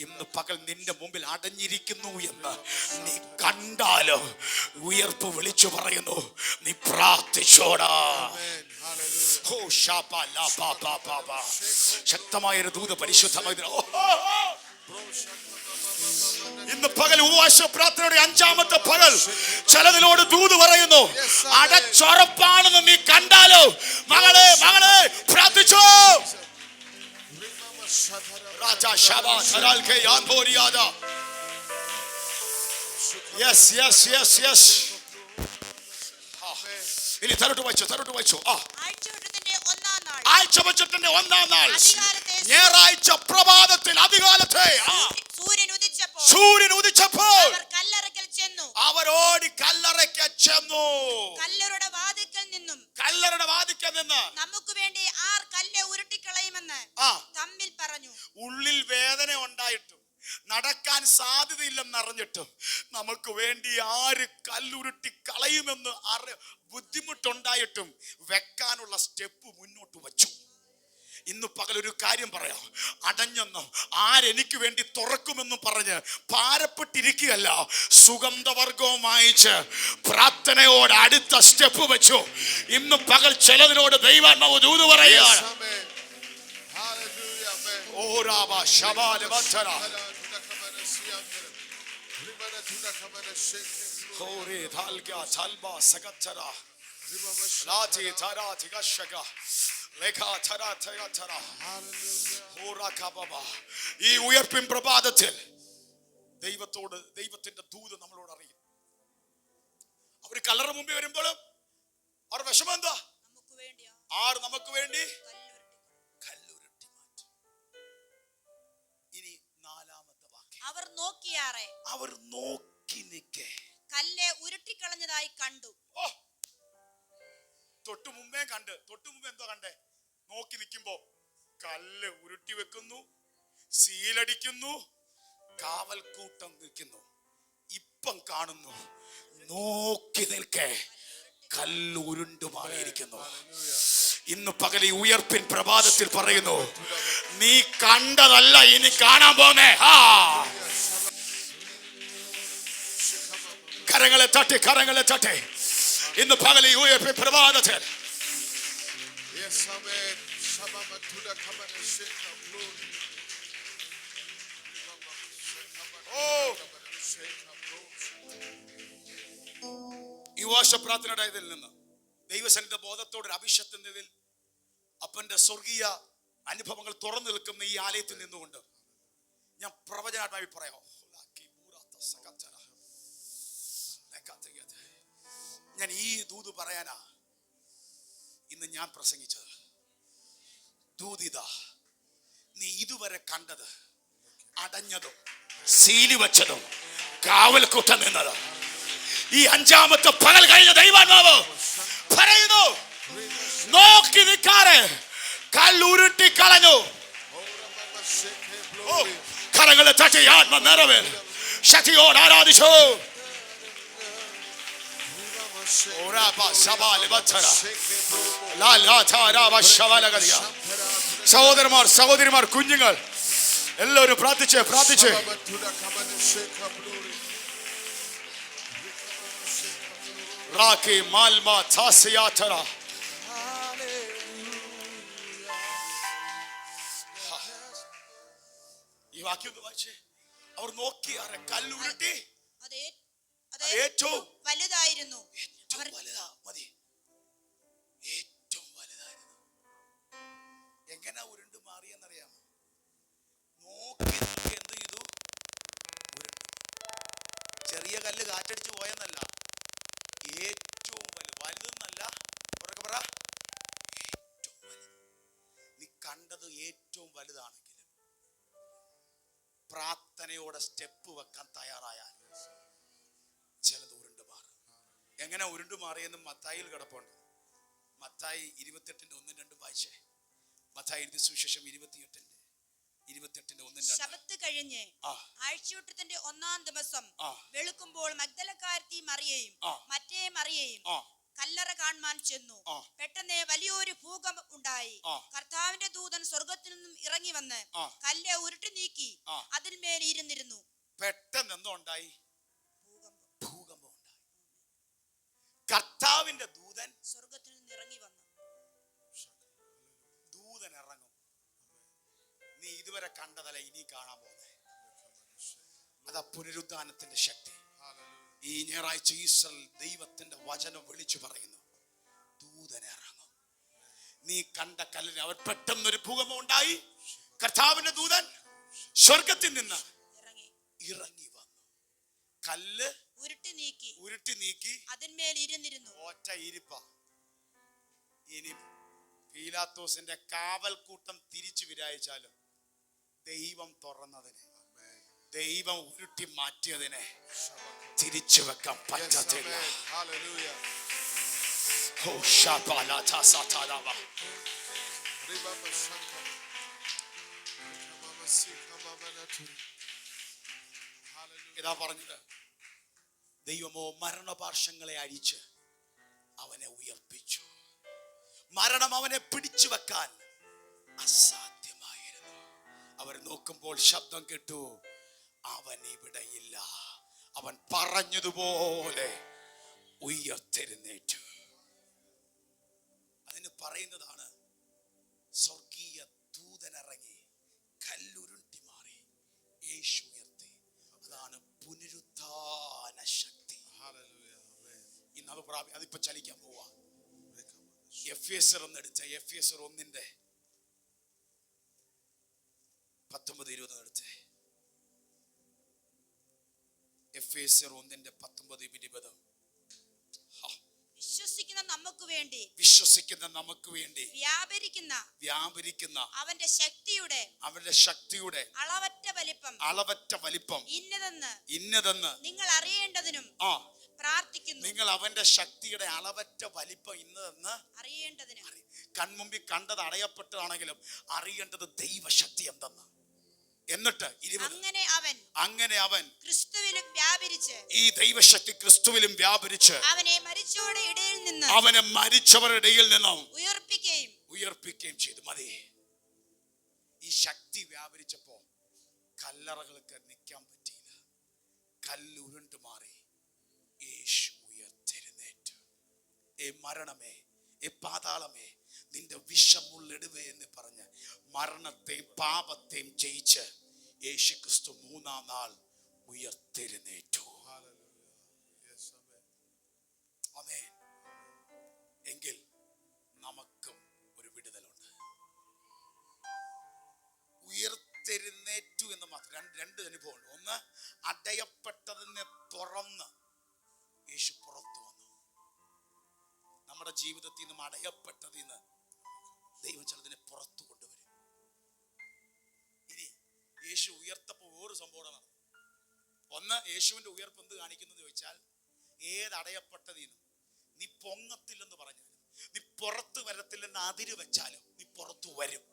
ഇന്ന് പകൽ നിന്റെ മുമ്പിൽ അടഞ്ഞിരിക്കുന്നു എന്ന് നീ കണ്ടാലോ ഉയർപ്പ് വിളിച്ചു പറയുന്നു, നീ പ്രാർത്ഥിച്ചോടാ. ശക്തമായൊരു ദൂത പരിശുദ്ധമായ ഇന്ന് പകൽ ഉപവാസ പ്രാർത്ഥനയുടെ 5ാമത്തെ പകൽ ചിലതിനോട് ദൂത് പറയുന്നു, അടച്ചുറപ്പാണെന്ന് നീ കണ്ടാലോ മകളെ മകളെ പ്രാർത്ഥിച്ചോ. ഇനി തരോട്ട് വായിച്ചോ. ആഴ്ചവട്ടത്തിന്റെ 1-ാം നാൾ ഞായറാഴ്ച പ്രഭാതത്തിൽ അതികാലത്തെ സൂര്യൻ ഉദിച്ചപ്പോൾ അവർ ഓടി കല്ലറയ്ക്ക് ചെന്നു. കല്ലറയുടെ വാതിക്കൽ നിന്ന് നമുക്ക് വേണ്ടി ആർ കല്ല് ഉരുട്ടിക്കളയുമെന്ന് തമ്മിൽ പറഞ്ഞു. ഉള്ളിൽ വേദന ഉണ്ടായിട്ടും നടക്കാൻ സാധ്യതയില്ലെന്നറിഞ്ഞിട്ടും നമുക്ക് വേണ്ടി ആര് കല്ലുരുട്ടി കളയുമെന്ന് ബുദ്ധിമുട്ടുണ്ടായിട്ടും വെക്കാനുള്ള സ്റ്റെപ്പ് മുന്നോട്ട് വച്ചു. ഇന്ന് പകലൊരു കാര്യം പറയാം, അടഞ്ഞെന്നോ ആരെനിക്ക് വേണ്ടി തുറക്കുമെന്നും പറഞ്ഞ് ഭാരപ്പെട്ടിരിക്കുകയല്ല, സുഗന്ധവർഗവും വായിച്ച് പ്രാർത്ഥനയോട് അടുത്ത സ്റ്റെപ്പ് വെച്ചു. ഇന്ന് പകൽ ചിലതിനോട് ദൈവാത്മാവ് ദൂത് പറയുകയാണ്. ഈ ഉയർപ്പിൻ പ്രഭാതത്തിൽ ദൈവത്തിന്റെ ദൂത് നമ്മളോട് അറിയും. അവർ കല്ലറ മുമ്പിൽ വരുമ്പോഴും അവർ വിഷമം എന്താ? നമുക്ക് വേണ്ടി കല്ലുരുട്ടി മാറ്റും. ഇനി 4-ാമത്തെ വാക്യം, അവർ നോക്കിയാറെ നോക്കി നിൽക്കെ കല്ല് ഉരുട്ടിക്കളഞ്ഞതായി കണ്ടു. തൊട്ടു മുമ്പേ എന്തോ കണ്ടേ? നോക്കി നിൽക്കുമ്പോ കല്ല് ഉരുട്ടി വെക്കുന്നു, സീലടിക്കുന്നു, കാവൽക്കൂട്ടം നിൽക്കുന്നു. ഇപ്പം കാണുന്നു, നോക്കി നിൽക്കെ കല്ല് ഉരുണ്ടുമാറിയിരിക്കുന്നു. ഇന്ന് പകൽ ഈ ഉയർപ്പിൻ പ്രഭാതത്തിൽ പറയുന്നു, നീ കണ്ടതല്ല ഇനി കാണാൻ പോന്നേ. കരങ്ങളെ തട്ടി ഇന്ന് പകൽ ഈ ഉയർപ്പിൻ പ്രഭാതത്തിൽ ഈ വർഷപ്രാർത്ഥനയുടെ ഇതിൽ നിന്ന് ദൈവസന്നിധി ബോധത്തോടെ അഭിഷേകത്തിൽ അപ്പന്റെ സ്വർഗീയ അനുഭവങ്ങൾ തുറന്നു നിൽക്കുന്ന ഈ ആലയത്തിൽ നിന്നുകൊണ്ട് ഞാൻ പ്രവചനാത്മകമായി പറയാം. ഞാൻ ഈ ദൂത് പറയാനാ ഇന്ന് ഞാൻ പ്രസംഗിച്ചത്. ദൂതിത നീ ഇതുവരെ കണ്ടത്, അടഞ്ഞതും സീലി വെച്ചതും കാവൽക്കൂട്ട നിന്നത്, ഈ അഞ്ചാമത്തെ പകൽ കഴിഞ്ഞ ദൈവാത്മാവ് പറയുന്നു, നോക്കി നിൽക്കാതെ കല്ലുരുട്ടി കളഞ്ഞു. കരങ്ങളെ തട്ടി ആത്മ നിറവിൽ ശക്തിയോട് ആരാധിച്ചു. സഹോദരന്മാർ, കുഞ്ഞുങ്ങൾ എല്ലാവരും പ്രാർത്ഥിച്ച് ഈ വാക്യം ഒന്ന് വായിച്ചേ. അവർ നോക്കിയാറെ കല്ലുരുട്ടി ഏറ്റവും വലുതായിരുന്നു. ഏറ്റവും വലുതായിരുന്നു. എങ്ങനെ ഉരുണ്ടു മാറിയെന്നറിയാമോ? നോക്കി എന്ത് ചെയ്തു? ഉരുണ്ടു. ചെറിയ കല്ല് കാറ്റടിച്ച് പോയെന്നല്ല, ഏറ്റവും വലുതെന്നല്ല, ഉറക്കെ പറ, ഏറ്റവും വലുത്. നീ കണ്ടത് ഏറ്റവും വലുതാണെങ്കിലും പ്രാർത്ഥനയോടെ സ്റ്റെപ്പ് വെക്കാൻ തയ്യാറായാൽ ചിലത് ഉരുണ്ടു മാറും. എങ്ങനെ ഉരുണ്ടു മാറിയെന്ന് മത്തായിയിൽ കിടപ്പുണ്ട്. മത്തായി 28:1-2 വായിച്ചേ. മത്തായി എഴുതിയ സുവിശേഷം 28:1-2. ശബത്ത് കഴിഞ്ഞ് ആഴ്ചവട്ടത്തിന്റെ 1-ാം ദിവസം വെളുക്കുമ്പോൾ മഗ്ദലക്കാരത്തി മറിയയും മറ്റേ മറിയയും കല്ലറ കാണുവാൻ ചെന്നു. പെട്ടെന്ന് വലിയൊരു ഭൂകമ്പം ഉണ്ടായി. കർത്താവിന്റെ ദൂതൻ സ്വർഗത്തിൽ നിന്നും ഇറങ്ങി വന്ന് കല്ല് ഉരുട്ടി നീക്കി അതിന്മേൽ ഇരുന്നിരുന്നു. പെട്ടെന്ന് എന്തോ ഉണ്ടായി? ഭൂകമ്പം ഉണ്ടായി. കർത്താവിന്റെ ദൂതൻ സ്വർഗത്തിൽ നിന്ന് ഇറങ്ങി വന്നു. ദൂതൻ ഇറങ്ങും. നീ ഇതുവരെ കണ്ടതല്ല, ഇനി കാണാൻ പോകുന്നേ. അതാ പുനരുദ്ധാനത്തിന്റെ ശക്തി. ഈ ഞായറാഴ്ച ഈശ്വരൻ ദൈവത്തിന്റെ വചനം വിളിച്ചു പറയുന്നു, ദൂതൻ ഇറങ്ങും. നീ കണ്ട കല്ലിന് അവർ പെട്ടെന്നൊരു ഭൂകമ്പം ഉണ്ടായി. കർത്താവിന്റെ ദൂതൻ സ്വർഗത്തിൽ നിന്ന് ഇറങ്ങി വന്നു. കല്ല് ഉരുട്ടി നീക്കി അതിന്മേൽ ഇരുന്നിരുന്നു. ഒറ്റ ഇരിപ്പ. ഇനി പീലാത്തോസിന്റെ കാവൽക്കൂട്ടം തിരിച്ചു വിരായിച്ചാലും ദൈവം തുറന്നതിനെ, ദൈവം ഉരുട്ടി മാറ്റിയതിനെ തിരിച്ചു വെക്കാൻ പറ്റത്തില്ല. ഇതാ പറഞ്ഞത്, ദൈവമോ മരണപാർശ്വങ്ങളെ അഴിച്ച് അവനെ ഉയർപ്പിച്ചു. മരണം അവനെ പിടിച്ചു വെക്കാൻ അസാധ്യമായിരുന്നു. അവർ നോക്കുമ്പോൾ ശബ്ദം കേട്ടു, അവൻ ഇവിടെയില്ല. അവൻ പറഞ്ഞതുപോലെ ഉയർത്തെഴുന്നേറ്റു. അതിന് പറയുന്നതാണ് സ്വർഗീയ ദൂതനിറങ്ങി കല്ലുരുട്ടി മാറി യേശു ഉയർത്തി. അതാണ് പുനരുത്ഥാന ശക്തി. ഇന്ന് അത് അതിപ്പോ ചലിക്കാൻ പോവാ. എഫേസ്യർ എന്നെടുത്ത എഫേസ്യർ 1:19-20 എഫേസ്യർ 1:19-20. വിശ്വസിക്കുന്ന നമുക്ക് വേണ്ടി വ്യാപരിക്കുന്ന അവന്റെ ശക്തിയുടെ അളവറ്റ വലിപ്പം ഇന്നതെന്ന് നിങ്ങൾ അറിയേണ്ടതിനും പ്രാർത്ഥിക്കുന്നു. നിങ്ങൾ അവന്റെ ശക്തിയുടെ അളവറ്റ വലിപ്പം ഇന്നതെന്ന് അറിയേണ്ടതിന്. കൺമുമ്പിൽ കണ്ടത് അടയപ്പെട്ടതാണെങ്കിലും അറിയേണ്ടത് ദൈവശക്തി എന്തെന്ന്. എന്നിട്ട് അങ്ങനെ അവൻ ക്രിസ്തുവിലും വ്യാപരിച്ച്, ഈ ദൈവശക്തി ക്രിസ്തുവിലും വ്യാപരിച്ച് അവനെ മരിച്ചവരുടെ ഇടയിൽ നിന്നും ഉയർപ്പിക്കുകയും ചെയ്തു. മതി. ഈ ശക്തി വ്യാപരിച്ചപ്പോ കല്ലറകൾക്ക് നിൽക്കാൻ പറ്റിയില്ല. കല്ലുരുണ്ടു മാറി. യേശു ഉയർത്തെഴുന്നേറ്റു. മരണമേ, പാതാളമേ, നിന്റെ വിഷമുള്ളിടുവേ എന്ന് പറഞ്ഞ് മരണത്തെയും പാപത്തെയും ജയിച്ച് യേശു ക്രിസ്തു മൂന്നാം നാൾ ഉയർത്തെഴുന്നേറ്റു. ആമേൻ. എങ്കിൽ നമുക്കും ഒരു വിടുതലുണ്ട്. ഉയർത്തെഴുന്നേറ്റു എന്ന് മാത്രം രണ്ട് അനുഭവമുണ്ട്. ഒന്ന്, അടയപ്പെട്ടതിനെ തുറന്ന് യേശു പുറത്തു വന്നു. നമ്മുടെ ജീവിതത്തിൽ നിന്നും അടയപ്പെട്ടതിൽ നിന്ന് ദൈവം ചിലതിനെ പുറത്തു കൊണ്ടുവരും. ഇനി യേശു ഉയർത്തപ്പോൾ വേറൊരു സംഭവം നടന്നു. ഒന്ന്, യേശുവിന്റെ ഉയർപ്പ് എന്ത് കാണിക്കുന്നത് ചോദിച്ചാൽ, ഏതടയപ്പെട്ടതിൽ നിന്നും നീ പൊങ്ങത്തില്ലെന്ന് പറഞ്ഞാലും, നീ പുറത്തു വരത്തില്ലെന്ന് അതിര് വെച്ചാലും നീ പുറത്തു വരും.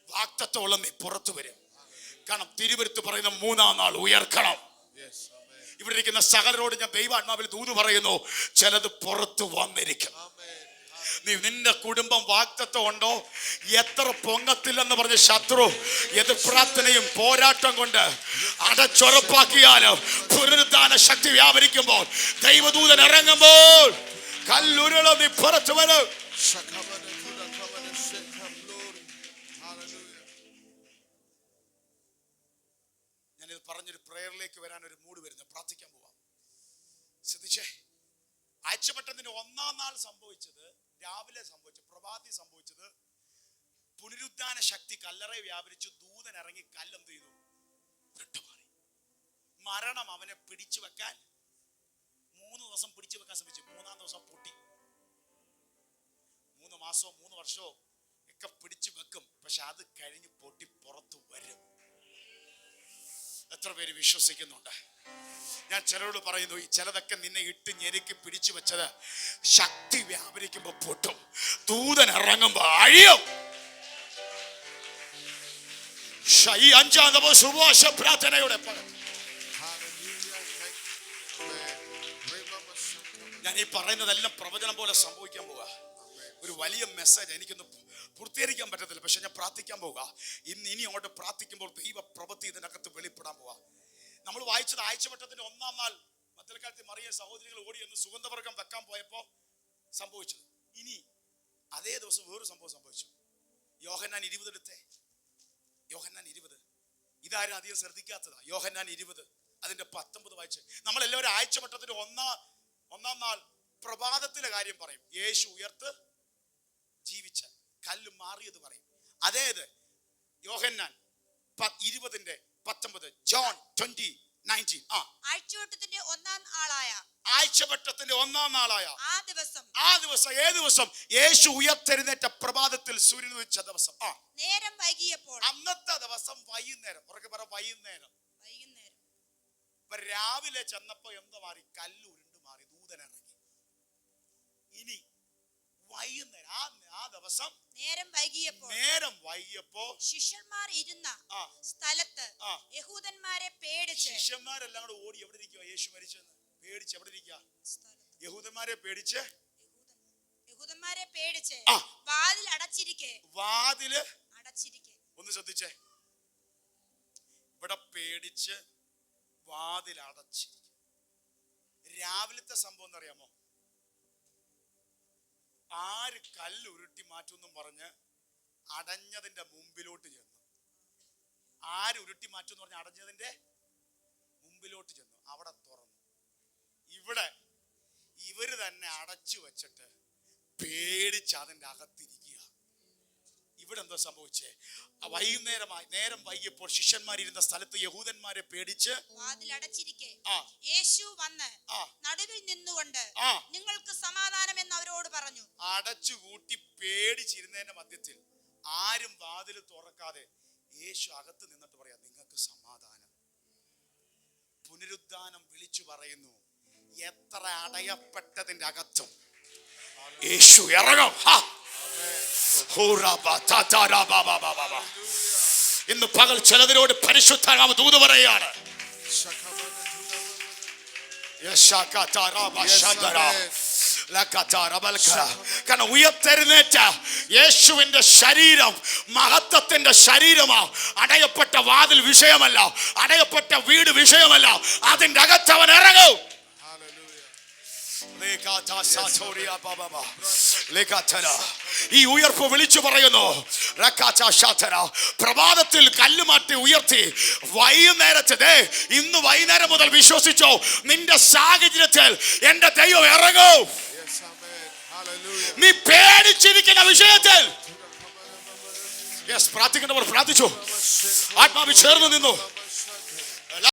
വാഗ്ദത്തമുള്ള നീ പുറത്തു വരും. കാരണം തിരുവരുത്ത് പറയുന്ന മൂന്നാം നാൾ ഉയർക്കണം. ഇവിടെ ഇരിക്കുന്ന സകലരോട് ഞാൻ ദൈവാത്മാവിൽ ദൂത് പറയുന്നു, ചിലത് പുറത്തു വന്നിരിക്കും. നിന്റെ കുടുംബം വാഗ്ദത്തം ഉണ്ടോ? എത്ര പൊങ്ങത്തില്ലെന്ന് പറഞ്ഞ ശത്രു എതിർ പ്രാർത്ഥനയും പോരാട്ടം കൊണ്ട് അടച്ചുറപ്പാക്കിയാലും പുനരുദ്ധാന ശക്തി വ്യാപരിക്കുമ്പോൾ, ദൈവദൂതൻ ഇറങ്ങുമ്പോൾ കല്ലുരുള നീ പുറത്തു വരും. ഞാനിത് പറഞ്ഞൊരു പ്രേയറിലേക്ക് വരാൻ ഒരു മൂഡ് വരുന്നു. പ്രാർത്ഥിക്കാൻ പോവാം. ശ്രദ്ധിച്ചേ, ആഴ്ചവട്ടത്തിന്റെ ഒന്നാം നാൾ സംഭവിച്ചത്, രാവിലെ സംഭവിച്ചത്, പ്രഭാതി സംഭവിച്ചത്, പുനരുദ്ധാന ശക്തി കല്ലറ വ്യാപരിച്ചു. ദൂതൻ ഇറങ്ങി കല്ലെന്ത് ചെയ്തു? വിട്ടുമാറി. മരണം അവനെ പിടിച്ചു വെക്കാൻ 3 ദിവസം പിടിച്ചു വെക്കാൻ ശ്രമിച്ചു. 3-ാം ദിവസം പൊട്ടി. 3 മാസമോ 3 വർഷമോ ഒക്കെ പിടിച്ചു വെക്കും. പക്ഷെ അത് കഴിഞ്ഞ് പൊട്ടി പുറത്തു വരും. എത്ര പേര് വിശ്വസിക്കുന്നുണ്ട്? ഞാൻ ചിലരോട് പറയുന്നു, ഈ ചിലതൊക്കെ നിന്നെ ഇട്ട് ഞെരുക്കി പിടിച്ചു വെച്ചത് ശക്തി വ്യാപരിക്കുമ്പോ പൊട്ടും. ദൂതൻ ഇറങ്ങുമ്പോ അഴിയും. ഈ 5-ാം ദിവസം ഉപവാസ പ്രാർത്ഥനയുടെ ഞാൻ ഈ പറയുന്നതെല്ലാം പ്രവചനം പോലെ സംഭവിക്കാൻ പോവുക. ഒരു വലിയ മെസ്സേജ് എനിക്കൊന്ന് പൂർത്തീകരിക്കാൻ പറ്റത്തില്ല, പക്ഷെ ഞാൻ പ്രാർത്ഥിക്കാൻ പോവുക. ഇനി അങ്ങോട്ട് പ്രാർത്ഥിക്കുമ്പോൾ ദൈവ പ്രവൃത്തി ഇതിനകത്ത് വെളിപ്പെടാൻ പോവുക. നമ്മൾ വായിച്ചത് ആഴ്ചവട്ടത്തിന്റെ 1-ാം നാൾ മദ്ദലക്കാരത്തി മറിയ സഹോദരികൾ ഓടി എന്ന് സുഗന്ധവർഗം വെക്കാൻ പോയപ്പോ സംഭവിച്ചത്. ഇനി അതേ ദിവസം വേറൊരു സംഭവം സംഭവിച്ചു. യോഹന്നാൻ 20 എടുത്തേ. യോഹന്നാൻ 20 ഇതാരും അധികം ശ്രദ്ധിക്കാത്തതാ. യോഹന്നാൻ 20 അതിന്റെ 19 വായിച്ച്. നമ്മളെല്ലാവരും ആഴ്ചവട്ടത്തിന്റെ ഒന്നാം നാൾ പ്രഭാതത്തിലെ കാര്യം പറയും. യേശു ഉയർത്ത് ജീവിച്ച കല്ല് മാറിയത് പറയും. അതേത് യോഹന്നാൻ 20-ന്റെ 19, ജോൺ 20:19. ആഴ്ചവട്ടത്തിന്റെ ഒന്നാം നാളായ ആ ദിവസം ഏത് ദിവസം? യേശു ഉയർത്തെഴുന്നേറ്റ പ്രഭാതത്തിൽ സൂര്യൻ ഉദിച്ച ദിവസം. നേരം വൈകിയപ്പോൾ, അന്നത്തെ ദിവസം വൈകുന്നേരം. ഉറക്കെ പറ, വൈകുന്നേരം. രാവിലെ ചെന്നപ്പോ എന്താ മാറി? കല്ല് ഉരുണ്ട് മാറി. ദൂതൻ ഇറങ്ങി. ഇനി വൈകുന്നേരം ആ ദിവസം നേരം വൈകിയപ്പോ ശിഷ്യന്മാർ ഇരുന്ന സ്ഥലത്ത് യഹൂദന്മാരെ പേടിച്ച്, ശിഷ്യന്മാരെല്ലാം കൂടെ ഓടി എവിടെ ഇരിക്കുക? യേശു മരിച്ചെന്ന് പേടിച്ച് എവിടെ ഇരിക്കുക? യഹൂദന്മാരെ പേടിച്ച് വാതിൽ അടച്ചിരിക്കെ. ഒന്ന് ശ്രദ്ധിച്ചേ, ഇവിടെ പേടിച്ച് വാതിൽ അടച്ചിരിക്കെ. രാവിലത്തെ സംഭവം എന്നറിയാമോ? ആര് കല്ല് ഉരുട്ടി മാറ്റുമെന്നും പറഞ്ഞ് അടഞ്ഞതിന്റെ മുമ്പിലോട്ട് ചെന്നു. ആര് ഉരുട്ടി മാറ്റും എന്ന് പറഞ്ഞ് അടഞ്ഞതിന്റെ മുമ്പിലോട്ട് ചെന്നു. അവിടെ തുറന്നു. ഇവിടെ ഇവര് തന്നെ അടച്ചു വെച്ചിട്ട് പേടിച്ച് അതിന്റെ അകത്തിരിക്കുക. ഇവിടെ എന്തോ സംഭവിച്ചേ? വൈകുന്നേരമായി നേരം വൈകിയപ്പോൾ ശിഷ്യന്മാരിരുന്ന സ്ഥലത്ത് യഹൂദന്മാരെ പേടിച്ച് വാതിലടച്ചിരിക്കെ യേശു വന്ന് നടുവിൽ നിന്നുകൊണ്ട് നിങ്ങൾക്ക് സമാധാനം എന്ന് അവരോട് പറഞ്ഞു. അടച്ചുകൂട്ടി പേടിച്ചിരുന്നതിന്റെ മധ്യത്തിൽ ആരും വാതിൽ തുറക്കാതെ യേശു അകത്ത് നിന്നിട്ട് പറയാ, നിങ്ങൾക്ക് സമാധാനം. പുനരുദ്ധാനം വിളിച്ചു പറയുന്നു, എത്ര അടയപ്പെട്ടതിന്റെ അകത്തും യേശു ഇറങ്ങും. ഇന്ന് പകൽ ചിലതിനോട് പരിശുദ്ധാത്മാവ് ദൂത് പറയാണ്. കാരണം ഉയർത്തെഴുന്നേറ്റ യേശുവിന്റെ ശരീരം മഹത്വത്തിന്റെ ശരീരമാ. അടയപ്പെട്ട വാതിൽ വിഷയമല്ല, അടയപ്പെട്ട വീട് വിഷയമല്ല, അതിന്റെ അകത്ത് അവൻ ഇറങ്ങും. ഈ ഉയർപ്പ് വിളിച്ചു പറയുന്നു. പ്രഭാതത്തിൽ കല്ലുമാറ്റി ഉയർത്തി വൈകുന്നേരത്തെ ഇന്ന് വൈകുന്നേരം മുതൽ വിശ്വസിച്ചോ, നിന്റെ സാഹചര്യത്തിൽ എന്റെ ദൈവം ഇറങ്ങും. നീ പേടിച്ചിരിക്കുന്ന വിഷയത്തിൽ പ്രാർത്ഥിക്കേണ്ടവർ പ്രാർത്ഥിച്ചു. ആത്മാവ് ചേർന്ന് നിന്നു.